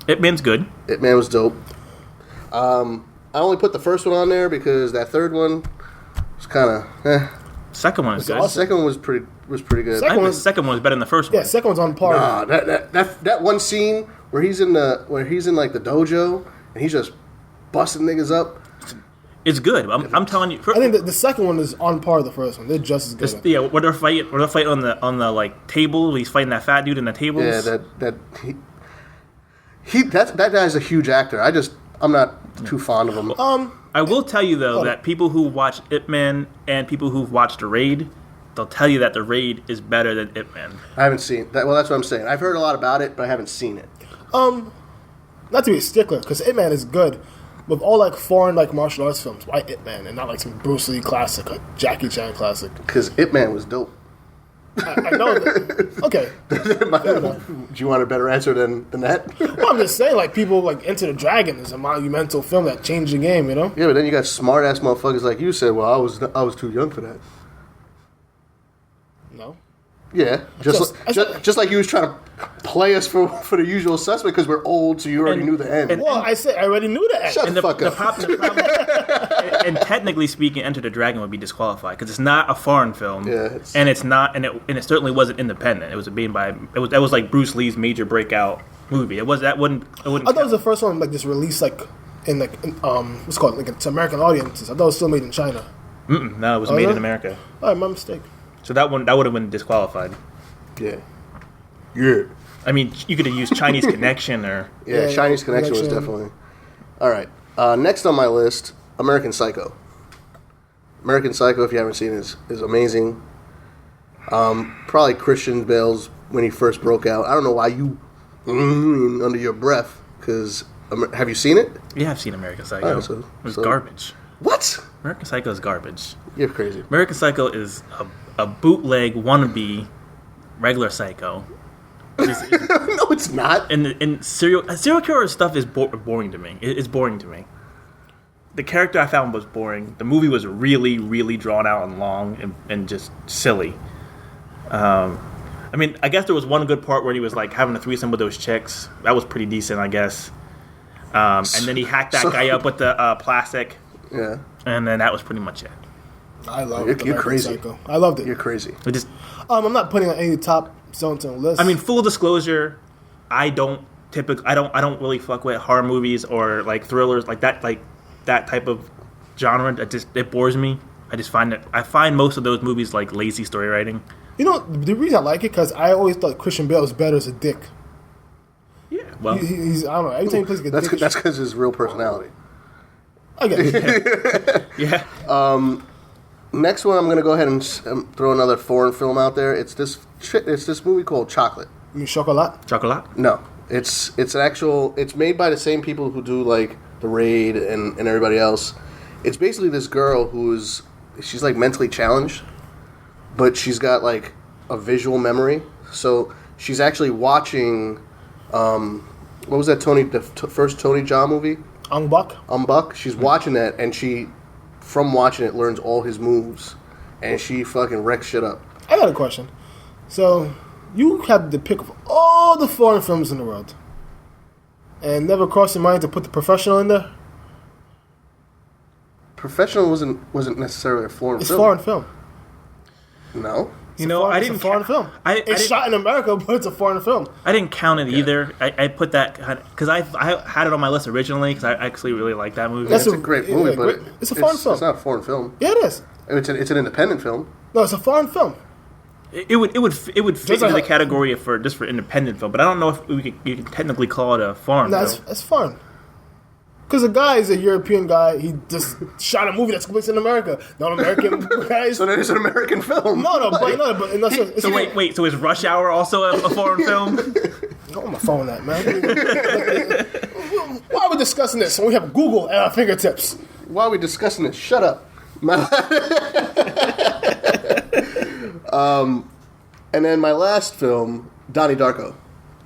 Ip Man's good. Ip Man was dope. I only put the first one on there because that third one was kind of. Second one is good. The second one was pretty good. I think the second one was better than the first one. Yeah, second one's on par. Nah, that one scene where he's in like the dojo and he's just busting niggas up. It's good. I'm telling you. I think the second one is on par with the first one. They're just as good. Yeah, where they're fighting on the like table. He's fighting that fat dude in the tables. Yeah, that guy's a huge actor. I'm not too fond of him. I will tell you though that people who watch Ip Man and people who've watched The Raid, they'll tell you that The Raid is better than Ip Man. I haven't seen that. Well, that's what I'm saying. I've heard a lot about it, but I haven't seen it. Not to be a stickler, because Ip Man is good. With all like foreign like martial arts films, why Ip Man and not like some Bruce Lee classic, like Jackie Chan classic? Because Ip Man was dope. I know that. Okay. Do you want a better answer than that? Well, I'm just saying, like, people like Enter the Dragon is a monumental film that changed the game, you know? Yeah, but then you got smart ass motherfuckers like you said. Well, I was too young for that. No. Yeah, just like you was trying to play us for The Usual Suspect because we're old, so you already knew the end. Well, I said I already knew that. Shut the fuck up. And technically speaking, Enter the Dragon would be disqualified because it's not a foreign film. Yeah, and it's not, and it certainly wasn't independent. It was that was like Bruce Lee's major breakout movie. It wouldn't. I thought it was the first one like just released like in what's it called like to American audiences. I thought it was still made in China. No, it was made in America. All right, my mistake. So that would have been disqualified. Yeah. I mean, you could have used Chinese Connection or Chinese Connection was definitely. All right. Next on my list, American Psycho. American Psycho, if you haven't seen it, is amazing. Probably Christian Bale's when he first broke out. I don't know why you under your breath because have you seen it? Yeah, I've seen American Psycho. So garbage. What? American Psycho is garbage. You're crazy. American Psycho is a bootleg wannabe regular Psycho. No, it's not. And serial killer stuff is boring to me. It's boring to me. The character I found was boring. The movie was really, really drawn out and long and just silly. I mean, I guess there was one good part where he was like having a threesome with those chicks. That was pretty decent, I guess. And then he hacked that guy up with the plastic. Yeah. And then that was pretty much it. I love You're crazy. Psycho. I loved it. You're crazy. It just, I'm not putting on any top songs on the list. I mean, full disclosure, I don't really fuck with horror movies or like thrillers like that type of genre. It bores me. I find most of those movies like lazy story writing. You know, the reason I like it because I always thought Christian Bale was better as a dick. Yeah, well, he's I don't know. Every time he plays like a dick, That's because his real personality. I guess. yeah. Next one, I'm going to go ahead and throw another foreign film out there. It's this movie called Chocolate. You mean Chocolat? Chocolat? No, it's an actual. It's made by the same people who do like The Raid and everybody else. It's basically this girl she's like mentally challenged, but she's got like a visual memory. So she's actually watching. What was that first Tony Jaa movie? Ong Bak. She's watching that, and from watching it, learns all his moves, and she fucking wrecks shit up. I got a question. So, you have the pick of all the foreign films in the world, and never crossed your mind to put The Professional in there? Professional wasn't necessarily a foreign It's film. foreign film. No. I didn't. It's a foreign film. It's shot in America, but it's a foreign film. I didn't count it either. I put that because I had it on my list originally because I actually really like that movie. It's a great movie, but it's a foreign film. It's not a foreign film. Yeah, it is. It's an independent film. No, it's a foreign film. It would fit into the category for independent film, but I don't know if you can technically call it a foreign film. That's foreign. Because the guy is a European guy. He just shot a movie that's based in America. Not American guys. So then it's an American film. So wait. So is Rush Hour also a foreign film? Go on my phone, that man. Why are we discussing this when we have Google at our fingertips? Why are we discussing this? Shut up. And then my last film, Donnie Darko.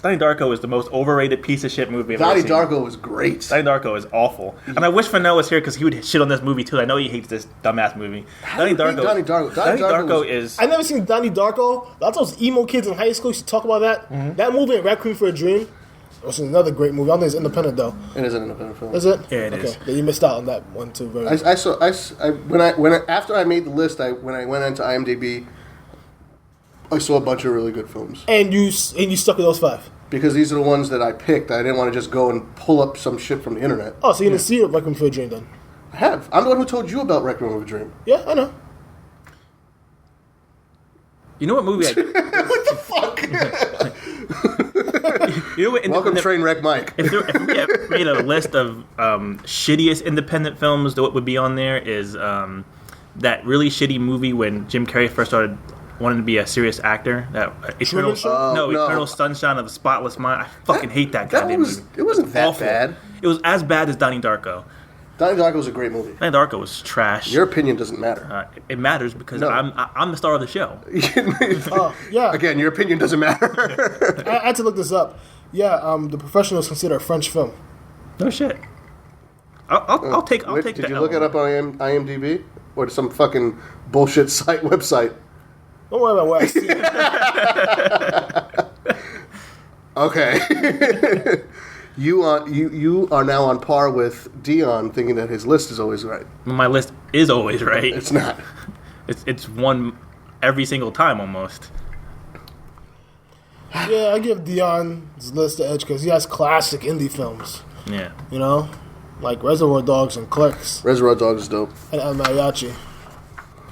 Donnie Darko is the most overrated piece of shit movie I've ever seen. Donnie Darko was great. Donnie Darko is awful. And I wish Fenel was here because he would shit on this movie too. I know he hates this dumbass movie. Donnie Darko is... I've never seen Donnie Darko. Lots of those emo kids in high school used to talk about that. Mm-hmm. That movie and Raccoon for a Dream was another great movie. I don't think it's independent though. It is an independent film. Is it? Yeah, it is. Okay, you missed out on that one too. After I made the list, when I went into IMDb, I saw a bunch of really good films. And you stuck with those 5? Because these are the ones that I picked. I didn't want to just go and pull up some shit from the internet. Oh, so you didn't see Requiem for a Dream then? I have. I'm the one who told you about Requiem for a Dream. Yeah, I know. You know what movie I... What the fuck? You know what, Welcome, Trainwreck Mike. If we made a list of shittiest independent films, what would be on there is that really shitty movie when Jim Carrey first started wanting to be a serious actor. That Eternal Sunshine of the Spotless Mind. I fucking hate that goddamn movie. It wasn't that awful. bad. It was as bad as Donnie Darko. Donnie Darko was a great movie. Donnie Darko was trash. Your opinion doesn't matter. It matters because I'm the star of the show. Yeah. Again, your opinion doesn't matter. I had to look this up. Yeah, The Professional is considered a French film. No shit. I'll take. Did you look it up on IMDb or some fucking bullshit site website? Don't worry about what I see. Okay. You are now on par with Dion, thinking that his list is always right. My list is always right. It's not. It's one every single time almost. Yeah, I give Dion's list the edge because he has classic indie films. Yeah. You know? Like Reservoir Dogs and Clerks. Reservoir Dogs is dope. And El Mariachi.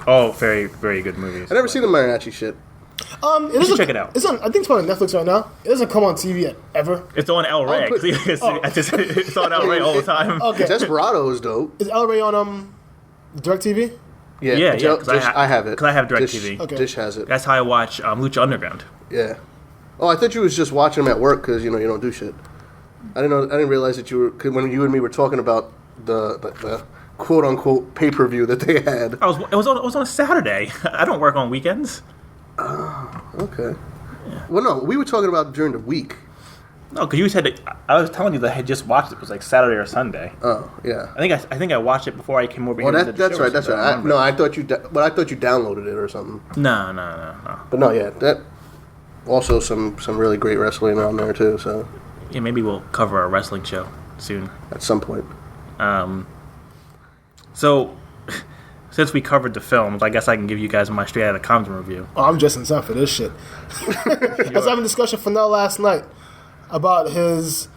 Oh, very, very good movies. I've never seen the mariachi shit. You should check it out. It's on. I think it's on Netflix right now. It doesn't come on TV ever. It's on El Rey. It's on El Rey all the time. Okay. Desperado is dope. Is El Rey on DirecTV? Yeah. I have it. Because I have DirecTV. Okay. Dish has it. That's how I watch Lucha Underground. Yeah. Oh, I thought you was just watching them at work because you don't do shit. I didn't realize that you were when you and me were talking about the quote unquote pay-per-view that they had. It was on a Saturday. I don't work on weekends. Oh, okay. Yeah. Well, no, we were talking about during the week. No, because you said I was telling you that I had just watched it. It was like Saturday or Sunday. Oh, yeah. I think I watched it before I came over here. That's right. That's right. I thought you downloaded it or something. No. But no, yeah, that also some really great wrestling on there too. So yeah, maybe we'll cover a wrestling show soon at some point. So since we covered the films, I guess I can give you guys my Straight Outta Compton review. Oh, I'm just in time for this shit. I was having a discussion with Fenel last night about his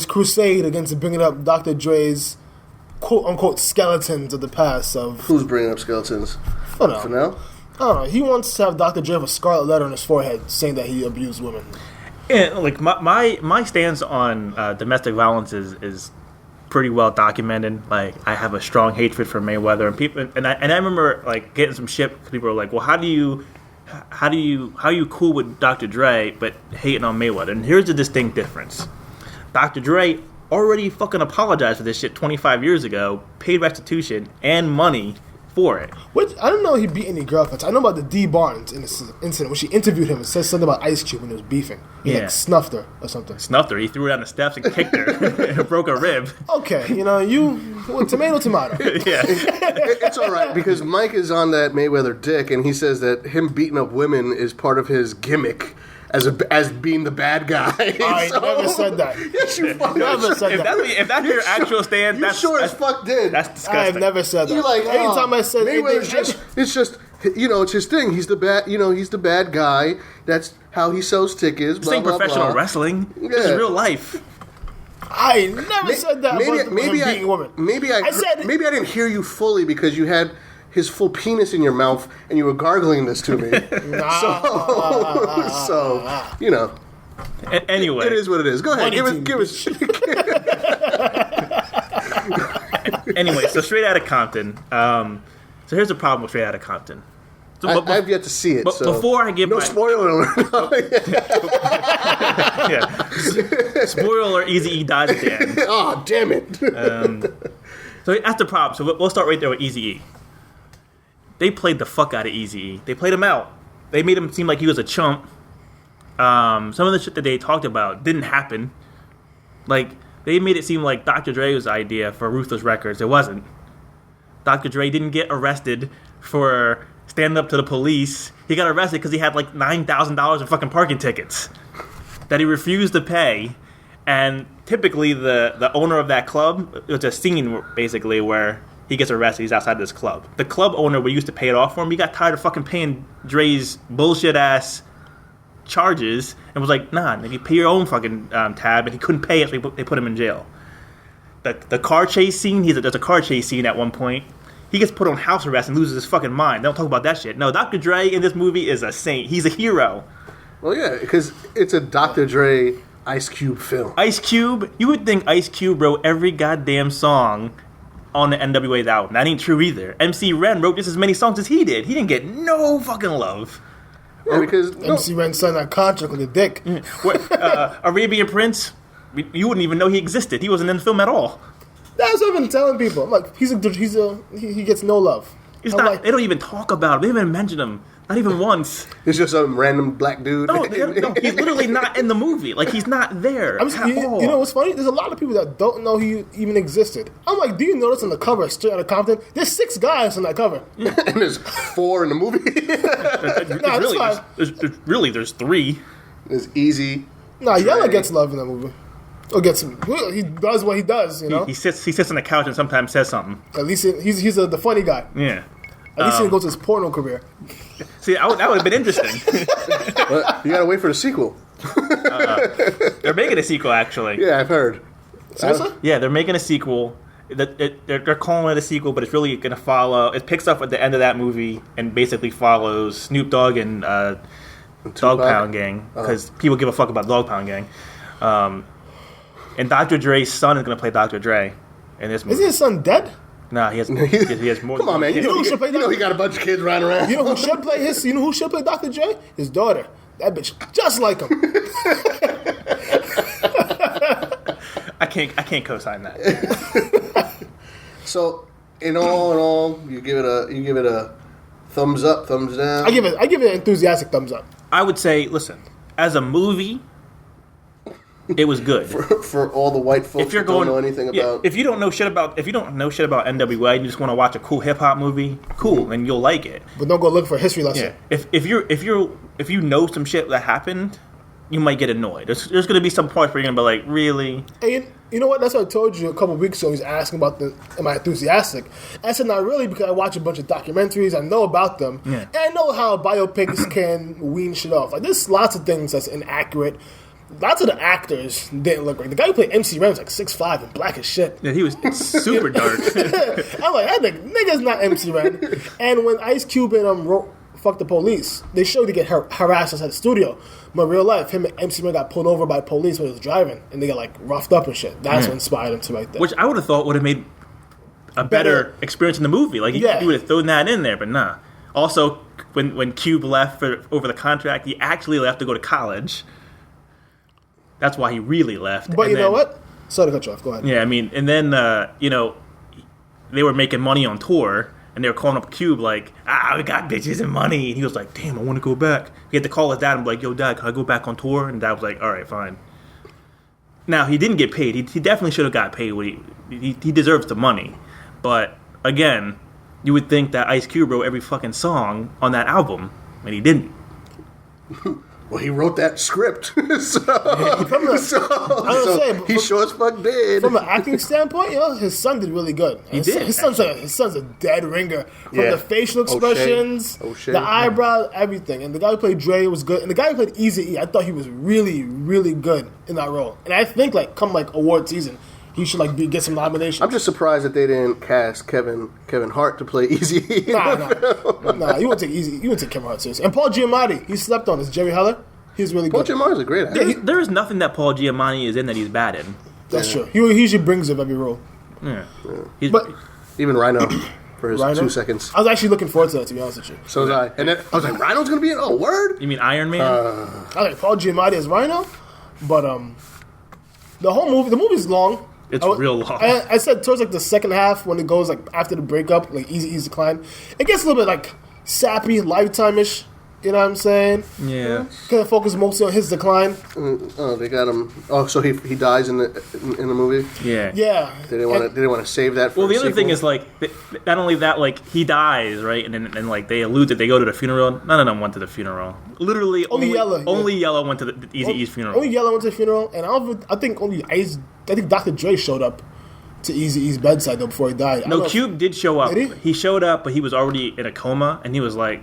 crusade against bringing up Dr. Dre's quote-unquote skeletons of the past. Who's bringing up skeletons? Fenel? I don't know. He wants to have Dr. Dre have a scarlet letter on his forehead saying that he abused women. Yeah, like my stance on domestic violence is pretty well documented. Like, I have a strong hatred for Mayweather, and people, and I remember like getting some shit because people were like, well, how are you cool with Dr. Dre but hating on Mayweather? And here's the distinct difference: Dr. Dre already fucking apologized for this shit 25 years ago, paid restitution and money for it. Which, I don't know he beat any girlfriends. I know about the D. Barnes incident when she interviewed him and said something about Ice Cube when he was beefing. He like snuffed her or something. Snuffed her. He threw her down the steps and kicked her and broke a rib. Okay, tomato. Yeah. It's all right because Mike is on that Mayweather dick, and he says that him beating up women is part of his gimmick as being the bad guy. I never said that. Yes, you fucking never said that. If that's your actual stand, you sure as fuck did. That's disgusting. I have never said that. You're like, anytime I said Mayweather's anything, it's just it's his thing. He's the bad, he's the bad guy. That's how he sells tickets. This ain't professional wrestling. Yeah. This is real life. I never said that. Maybe about beating women. Maybe I didn't hear you fully because you had his full penis in your mouth and you were gargling this to me. So Anyway, it is what it is. Go ahead, give us. Anyway, so Straight Outta Compton. So here's the problem with Straight Outta Compton. So, I've yet to see it. But so before I give spoiler alert. Yeah, spoiler: Eazy-E dies at the end. Oh, damn it! So that's the problem. So we'll start right there with Eazy-E. They played the fuck out of Eazy-E. They played him out. They made him seem like he was a chump. Some of the shit that they talked about didn't happen. Like, they made it seem like Dr. Dre's idea for Ruthless Records. It wasn't. Dr. Dre didn't get arrested for standing up to the police. He got arrested because he had like $9,000 in fucking parking tickets that he refused to pay. And typically the owner of that club, it was a scene basically where he gets arrested. He's outside this club. The club owner we used to pay it off for him. He got tired of fucking paying Dre's bullshit ass charges and was like, nah, you pay your own fucking tab. And he couldn't pay it, so they put him in jail. The car chase scene, there's a car chase scene at one point. He gets put on house arrest and loses his fucking mind. They don't talk about that shit. No, Dr. Dre in this movie is a saint. He's a hero. Well, yeah, because it's a Dr. Dre Ice Cube film. Ice Cube, you would think Ice Cube wrote every goddamn song on the NWA's album. That ain't true either. MC Ren wrote just as many songs as he did. He didn't get no fucking love. Yeah, because MC Ren signed that contract with a dick. Arabian Prince, you wouldn't even know he existed. He wasn't in the film at all. That's what I've been telling people. I'm like, he gets no love. They don't even talk about him. They haven't even mentioned him. Not even once. It's just some random black dude. No, he's literally not in the movie. Like, he's not there at all. You know what's funny? There's a lot of people that don't know he even existed. I'm like, do you notice on the cover of Straight Outta Compton, there's 6 guys on that cover. Yeah. And there's 4 in the movie. There's 3. There's Easy. Nah, Yella gets love in that movie. Or he does what he does, you know? He sits on the couch and sometimes says something. At least he's the funny guy. Yeah. At least he goes to his porno career. See, that would have been interesting. But you gotta wait for the sequel. They're making a sequel, actually. Yeah, I've heard. Seriously? Yeah, they're making a sequel. They're calling it a sequel, but it's really going to follow. It picks up at the end of that movie and basically follows Snoop Dogg and Dog Pound Gang, because people give a fuck about Dog Pound Gang. And Dr. Dre's son is going to play Dr. Dre in this movie. Isn't his son dead? Nah, he has more. Come on, man. You know he got a bunch of kids running around. You know who should play Dr. Dre? His daughter. That bitch just like him. I can't co-sign that. So, in all, you give it a thumbs up, thumbs down. I give it an enthusiastic thumbs up. I would say, listen, as a movie, it was good for all the white folks who don't know anything about. If you don't know shit about NWA and you just want to watch a cool hip hop movie, cool, and you'll like it. But don't go look for a history lesson. Yeah. If you know some shit that happened, you might get annoyed. There's going to be some parts where you're going to be like, really? And you know what? That's what I told you a couple of weeks ago. He was asking about am I enthusiastic? I said, not really, because I watch a bunch of documentaries. I know about them. Yeah. And I know how biopics can wean shit off. Like, there's lots of things that's inaccurate. Lots of the actors didn't look right. The guy who played MC Ren was like 6'5" and black as shit. Yeah, he was super dark. I'm like, that nigga's not MC Ren. And when Ice Cube and fuck the police. They showed to get harassed outside the studio. But in real life, him and MC Ren got pulled over by police when he was driving, and they got like roughed up and shit. That's what inspired him to write that. Which I would have thought would have made a better experience in the movie. Like, you would have thrown that in there, but nah. Also, when Cube left over the contract, he actually left to go to college. That's why he really left. But you know what? Sorry to cut you off. Go ahead. Yeah, I mean, and then, they were making money on tour, and they were calling up Cube like, we got bitches and money. And he was like, damn, I want to go back. He had to call his dad and be like, yo, Dad, can I go back on tour? And Dad was like, all right, fine. Now, he didn't get paid. He definitely should have got paid. He deserves the money. But, again, you would think that Ice Cube wrote every fucking song on that album, and he didn't. Well, he wrote that script, so he sure as fuck did. From an acting standpoint, his son did really good. His son's a dead ringer. From the facial expressions, the eyebrows, everything. And the guy who played Dre was good. And the guy who played Eazy-E, I thought he was really, really good in that role. And I think come award season, he should get some nominations. I'm just surprised that they didn't cast Kevin Hart to play Eazy-E. Nah, you wouldn't take Eazy. You wouldn't take Kevin Hart seriously. And Paul Giamatti, he slept on. Is Jerry Heller? He's really good. Paul Giamatti's a great actor. Yeah, there is nothing that Paul Giamatti is in that he's bad in. That's true. He usually brings up every role. Yeah. But even Rhino for his 2 seconds. I was actually looking forward to that, to be honest with you. So was I. And then I was like, Rhino's gonna be in? Oh, word? You mean Iron Man? I like Paul Giamatti as Rhino, but the movie's long. It's real long. I said towards the second half when it goes after the breakup, Eazy-E's decline, it gets a little bit sappy, Lifetime-ish. You know what I'm saying? Yeah. Kind of focus mostly on his decline. They got him. Oh, so he dies in the movie. Yeah. Yeah. They didn't want to save that. Well, the other thing is not only that, he dies, right, and then they allude that they go to the funeral. None of them went to the funeral. Literally, only Yellow went to the Eazy-E's funeral. Only Yellow went to the funeral, and I think Dr. Dre showed up to Eazy-E's bedside though before he died. No, Cube did show up. Did he showed up, but he was already in a coma, and he was like,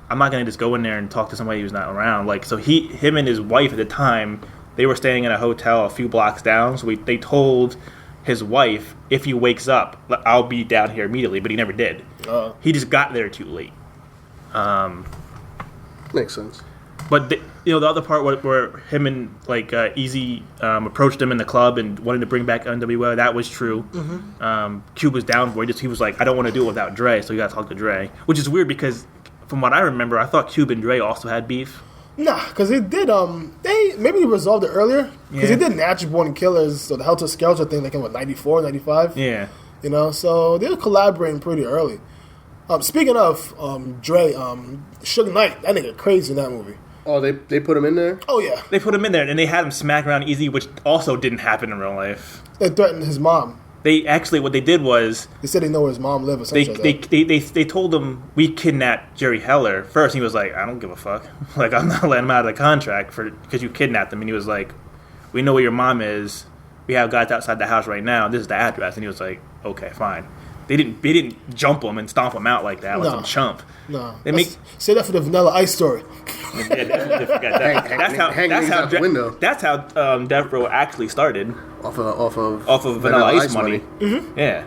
I'm not going to just go in there and talk to somebody who's not around. So him and his wife at the time, they were staying in a hotel a few blocks down. So they told his wife, if he wakes up, I'll be down here immediately. But he never did. He just got there too late. Makes sense. But the other part where him and Eazy approached him in the club and wanted to bring back NWO, that was true. Mm-hmm. Cube was down for it. He was like, I don't want to do it without Dre, so you got to talk to Dre. Which is weird because from what I remember, I thought Cube and Dre also had beef. Nah, because they did. They resolved it earlier because they did Natural Born Killers, so the Helter Skelter thing, in 94, 95. Yeah, so they were collaborating pretty early. Speaking of Dre, Suge Knight, that nigga crazy in that movie. Oh, they put him in there? Oh yeah, they put him in there, and they had him smack around Eazy, which also didn't happen in real life. They threatened his mom. They actually, what they did was they said they know where his mom lives. They told him we kidnapped Jerry Heller first. And he was like, I don't give a fuck. I'm not letting him out of the contract because you kidnapped him. And he was like, we know where your mom is. We have guys outside the house right now. This is the address. And he was like, okay, fine. They didn't jump him and stomp him out like that, like some chump. No, say that for the Vanilla Ice story. That's how Death Row actually started. Off of Vanilla Ice money. Mm-hmm. Yeah.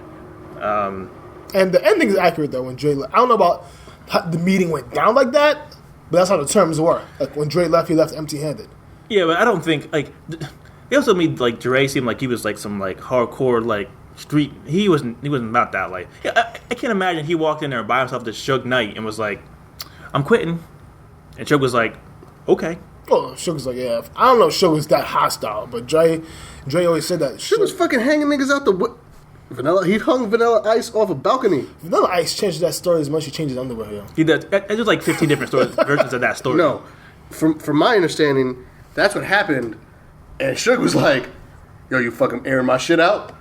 And the ending is accurate though. When Dre left, I don't know about how the meeting went down like that, but that's how the terms were. When Dre left, he left empty-handed. Yeah, but I don't think they also made Dre seem like he was some hardcore street. He wasn't about that. I can't imagine he walked in there by himself to Suge Knight and was like, I'm quitting. And Suge was like, okay. Oh, Suge was like, yeah. I don't know if Suge was that hostile, but Dre always said that. Suge was fucking hanging niggas out the Vanilla. He hung Vanilla Ice off a balcony. Vanilla Ice changed that story as much as he changed his underwear here. He does. There's 15 different versions of that story. No. From my understanding, that's what happened. And Suge was like, yo, you fucking airing my shit out?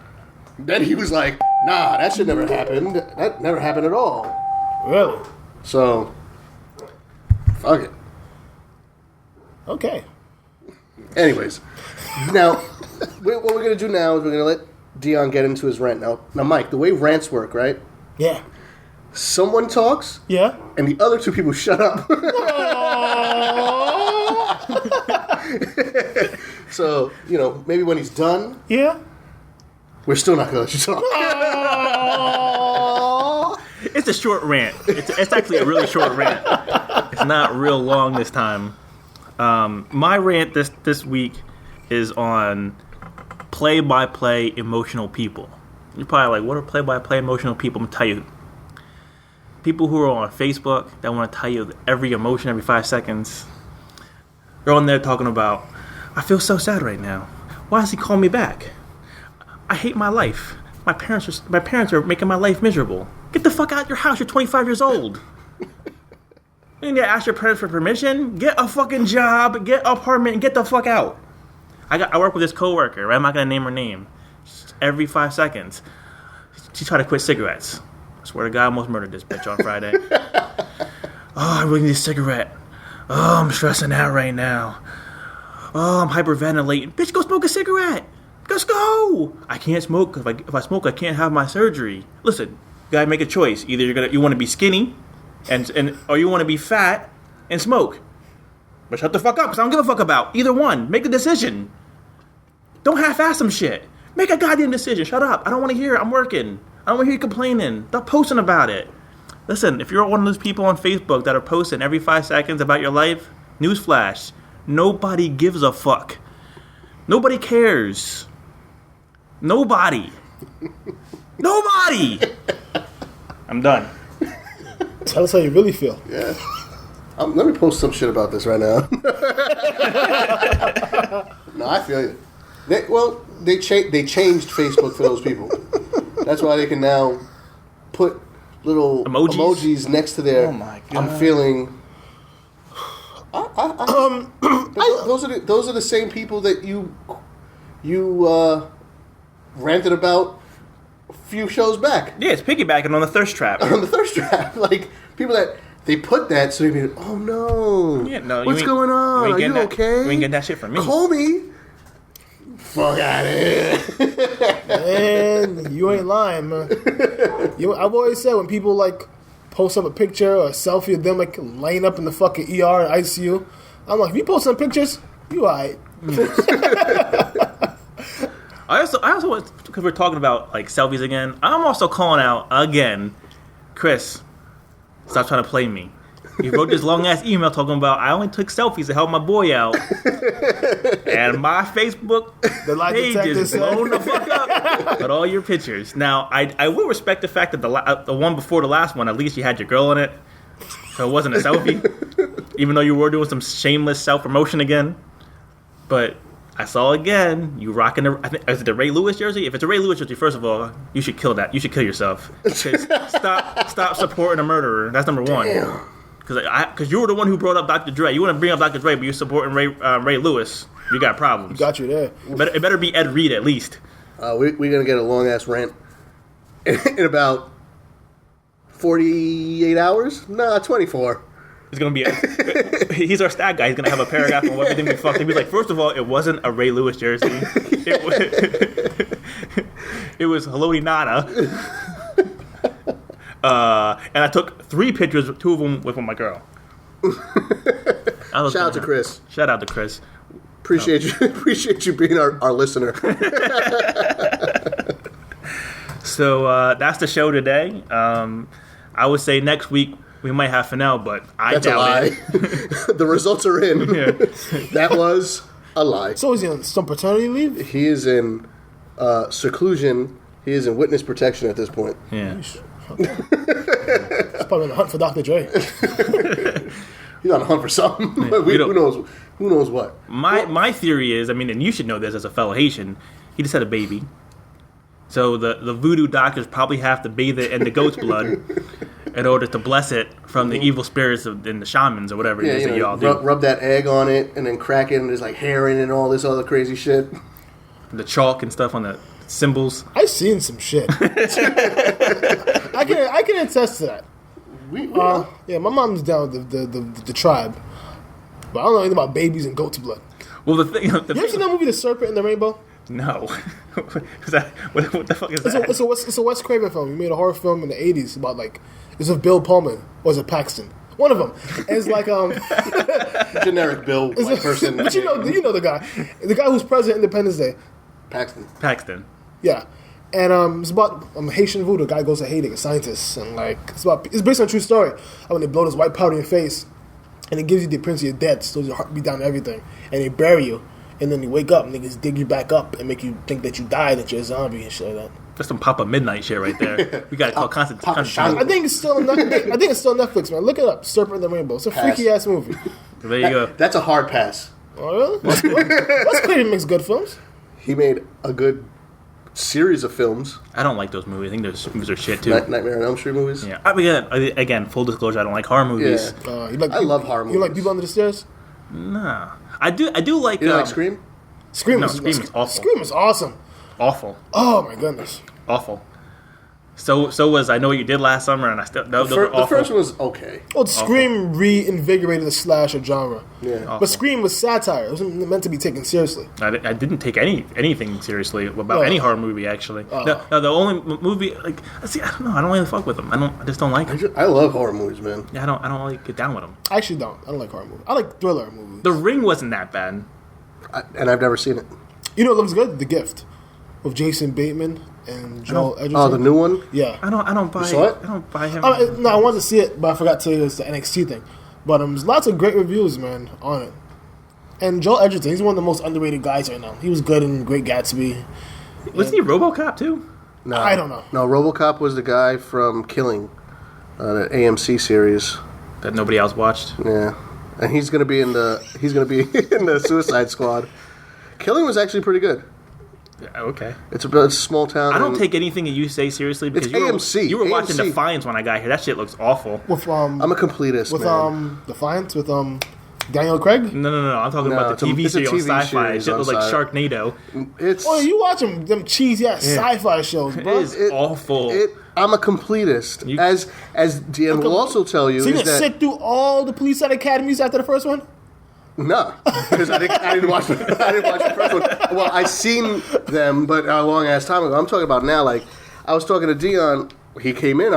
Then he was like, nah, that shit never happened. That never happened at all. Really? So, fuck it. Okay. Anyways, now, what we're going to do now is we're going to let Dion get into his rant. Now, Mike, the way rants work, right? Yeah. Someone talks. Yeah. And the other two people shut up. So, maybe when he's done. Yeah. We're still not going to let you talk. It's a short rant. It's actually a really short rant. not real long this time. My rant this week is on play-by-play emotional people. You're probably like, what are play-by-play emotional people? I'm going to tell you. People who are on Facebook that want to tell you every emotion every 5 seconds. They're on there talking about, I feel so sad right now. Why does he call me back? I hate my life. My parents are making my life miserable. Get the fuck out of your house. You're 25 years old. You need to ask your parents for permission. Get a fucking job. Get an apartment and get the fuck out. I work with this coworker, right? I'm not gonna name her name. Every 5 seconds, she tried to quit cigarettes. I swear to God, I almost murdered this bitch on Friday. Oh, I really need a cigarette. Oh, I'm stressing out right now. Oh, I'm hyperventilating. Bitch, go smoke a cigarette. Let's go. I can't smoke because if I smoke, I can't have my surgery. Listen, you gotta make a choice. Either you want to be skinny, or you want to be fat and smoke. But shut the fuck up, because I don't give a fuck about either one. Make a decision. Don't half-ass some shit. Make a goddamn decision. Shut up. I don't want to hear it. I'm working. I don't want to hear you complaining. Stop posting about it. Listen, if you're one of those people on Facebook that are posting every 5 seconds about your life, newsflash, nobody gives a fuck. Nobody cares. Nobody. Nobody. I'm done. Tell us how you really feel. Yeah. Let me post some shit about this right now. No, I feel you. They changed Facebook for those people. That's why they can now put little emojis next to their. Oh my God. I'm feeling. Those are the same people that you ranted about a few shows back. Yeah, it's piggybacking on the thirst trap. On the thirst trap, like people that they put that so they be, oh no, yeah, no, what's going on? Are you okay? You ain't getting that shit from me. Call me. Fuck out of here. Man, you ain't lying, man. I've always said when people like post up a picture or a selfie of them like laying up in the fucking ER and ICU, I'm like, if you post some pictures, you alright. I also because we're talking about like selfies again, I'm also calling out again, Chris, stop trying to play me. You wrote this long ass email talking about I only took selfies to help my boy out, and my Facebook page is blown the fuck up with all your pictures. Now I will respect the fact that the one before the last one, at least you had your girl in it, so it wasn't a selfie, even though you were doing some shameless self promotion again. But I saw again you rocking the. I think is it the Ray Lewis jersey? If it's a Ray Lewis jersey, first of all, you should kill that. You should kill yourself. Stop supporting a murderer. That's number one. Damn. Because you were the one who brought up Dr. Dre. You want to bring up Dr. Dre, but you're supporting Ray Lewis. You got problems. Got you there. It better be Ed Reed at least. We're gonna get a long ass rant in about 48 hours. Nah, 24. It's gonna be. He's our stat guy. He's gonna have a paragraph on everything we fucked. He's like, first of all, it wasn't a Ray Lewis jersey. It was Haloti Nada. And I took 3 pictures, 2 of them with my girl. Shout out to Chris. Shout out to Chris. Appreciate you being our listener. So that's the show today. I would say next week we might have Fenel, but I That's doubt a lie. it. The results are in. Yeah. That was a lie. So is he on some paternity leave? He is in seclusion. He is in witness protection at this point. Yeah. He's probably on the hunt for Dr. Dre. He's on the hunt for something. Who knows? Who knows what? My theory is, I mean, and you should know this as a fellow Haitian, he just had a baby. So the voodoo doctors probably have to bathe it in the goat's blood in order to bless it from the evil spirits and the shamans or whatever it is that y'all do. Rub that egg on it and then crack it and there's like hair in it and all this other crazy shit. The chalk and stuff on the symbols. I've seen some shit. I can attest to that. Yeah, my mom's down with the tribe, but I don't know anything about babies and goat's blood. Well, you ever seen that movie, The Serpent and the Rainbow? No. What the fuck is that? It's a Wes Craven film. He made a horror film in the 80s about it's with Bill Pullman or is it Paxton? One of them. And it's like generic Bill white person. But you know the guy who's president Independence Day. Paxton. Yeah. And it's about Haitian voodoo. A guy goes to Haiti, a scientist, and it's based on a true story. When they blow this white powder in your face, and it gives you the appearance of your dead, slows your heartbeat down and everything, and they bury you, and then you wake up, and niggas dig you back up and make you think that you died, that you're a zombie and shit like that. That's some Papa Midnight shit right there. We got to call constant. I think it's still Netflix, man. Look it up. Serpent and the Rainbow. It's a freaky ass movie. There you go. That's a hard pass. Oh really? That's clear. He makes good films. He made a good series of films. I don't like those movies. I think those movies are shit too. Nightmare on Elm Street movies. Yeah. Again, full disclosure, I don't like horror movies. Yeah. I love horror movies. You like People Under the Stairs? Nah. I do like. You don't like Scream? Scream is awful. Scream is awesome. Awful. Oh my goodness. Awful. So was I Know What You Did Last Summer, and I still The first one was okay. Well, Scream reinvigorated the slasher genre. Yeah. Awful. But Scream was satire. It wasn't meant to be taken seriously. I didn't take anything seriously about any horror movie actually. No, the only movie I don't know. I don't really fuck with them. I just don't like them. I love horror movies, man. Yeah, I don't really get down with them. I actually don't. I don't like horror movies. I like thriller movies. The Ring wasn't that bad. And I've never seen it. You know what looks good? The Gift with Jason Bateman and Joel Edgerton. Oh, the new one? Yeah. I don't buy. You saw it? I don't buy him. No, I wanted to see it, but I forgot to tell you it's the NXT thing. But there's lots of great reviews, man, on it. And Joel Edgerton, he's one of the most underrated guys right now. He was good in Great Gatsby. Wasn't he RoboCop too? No, I don't know. No, RoboCop was the guy from Killing, the AMC series. That nobody else watched. Yeah, and he's gonna be in the in the Suicide Squad. Killing was actually pretty good. Yeah, okay. It's a small town. I don't take anything that you say seriously because It's AMC. You were watching AMC. Defiance when I got here. That shit looks awful. With I'm a completist, man. Defiance with Daniel Craig. No. I'm talking about the TV it's a series on TV Sci-Fi. series Shit on was like Sci-Fi. Sharknado. It's Oh, you watching them cheesy ass sci-fi shows, It bro? is awful. I'm a completist. As Dion will also tell you, So you is didn't that sit through all the police academies after the first one? no, because I didn't watch the first one. Well, I seen them, but a long ass time ago. I'm talking about now. Like I was talking to Dion. He came in.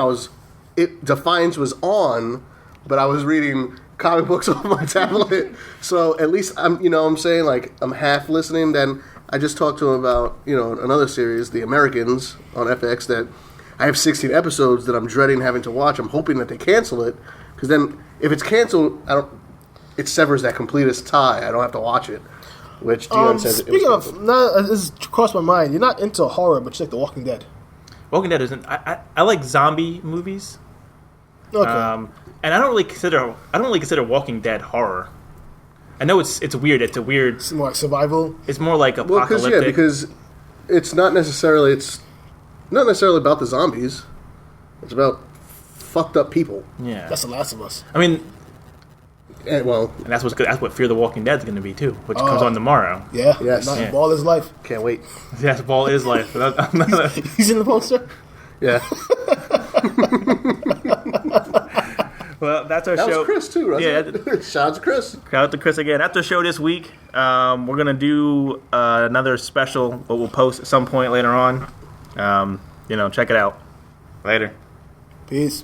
Defiance was on, but I was reading comic books on my tablet. So at least I'm saying like I'm half listening. Then I just talked to him about another series, The Americans on FX. That I have 16 episodes that I'm dreading having to watch. I'm hoping that they cancel it because then if it's canceled, it severs that completist tie. I don't have to watch it. Which Dion says. Speaking of, now this crossed my mind. You're not into horror, but you like The Walking Dead. Walking Dead isn't. I like zombie movies. Okay. And I don't really consider Walking Dead horror. I know it's weird. It's more like survival. It's more like apocalyptic. Because it's not necessarily about the zombies. It's about fucked up people. Yeah. That's The Last of Us. I mean, and that's what's good. That's what Fear the Walking Dead is going to be too, which comes on tomorrow. Yeah. Yes. Not Yeah. Ball is life. Can't wait. Yes, Ball is life. He's in the poster. Yeah. Well, that's our That show. was Chris too, right? Yeah. Shout out to Chris. Shout out to Chris again. After the show this week, we're gonna do another special, what we'll post at some point later on. Check it out. Later. Peace.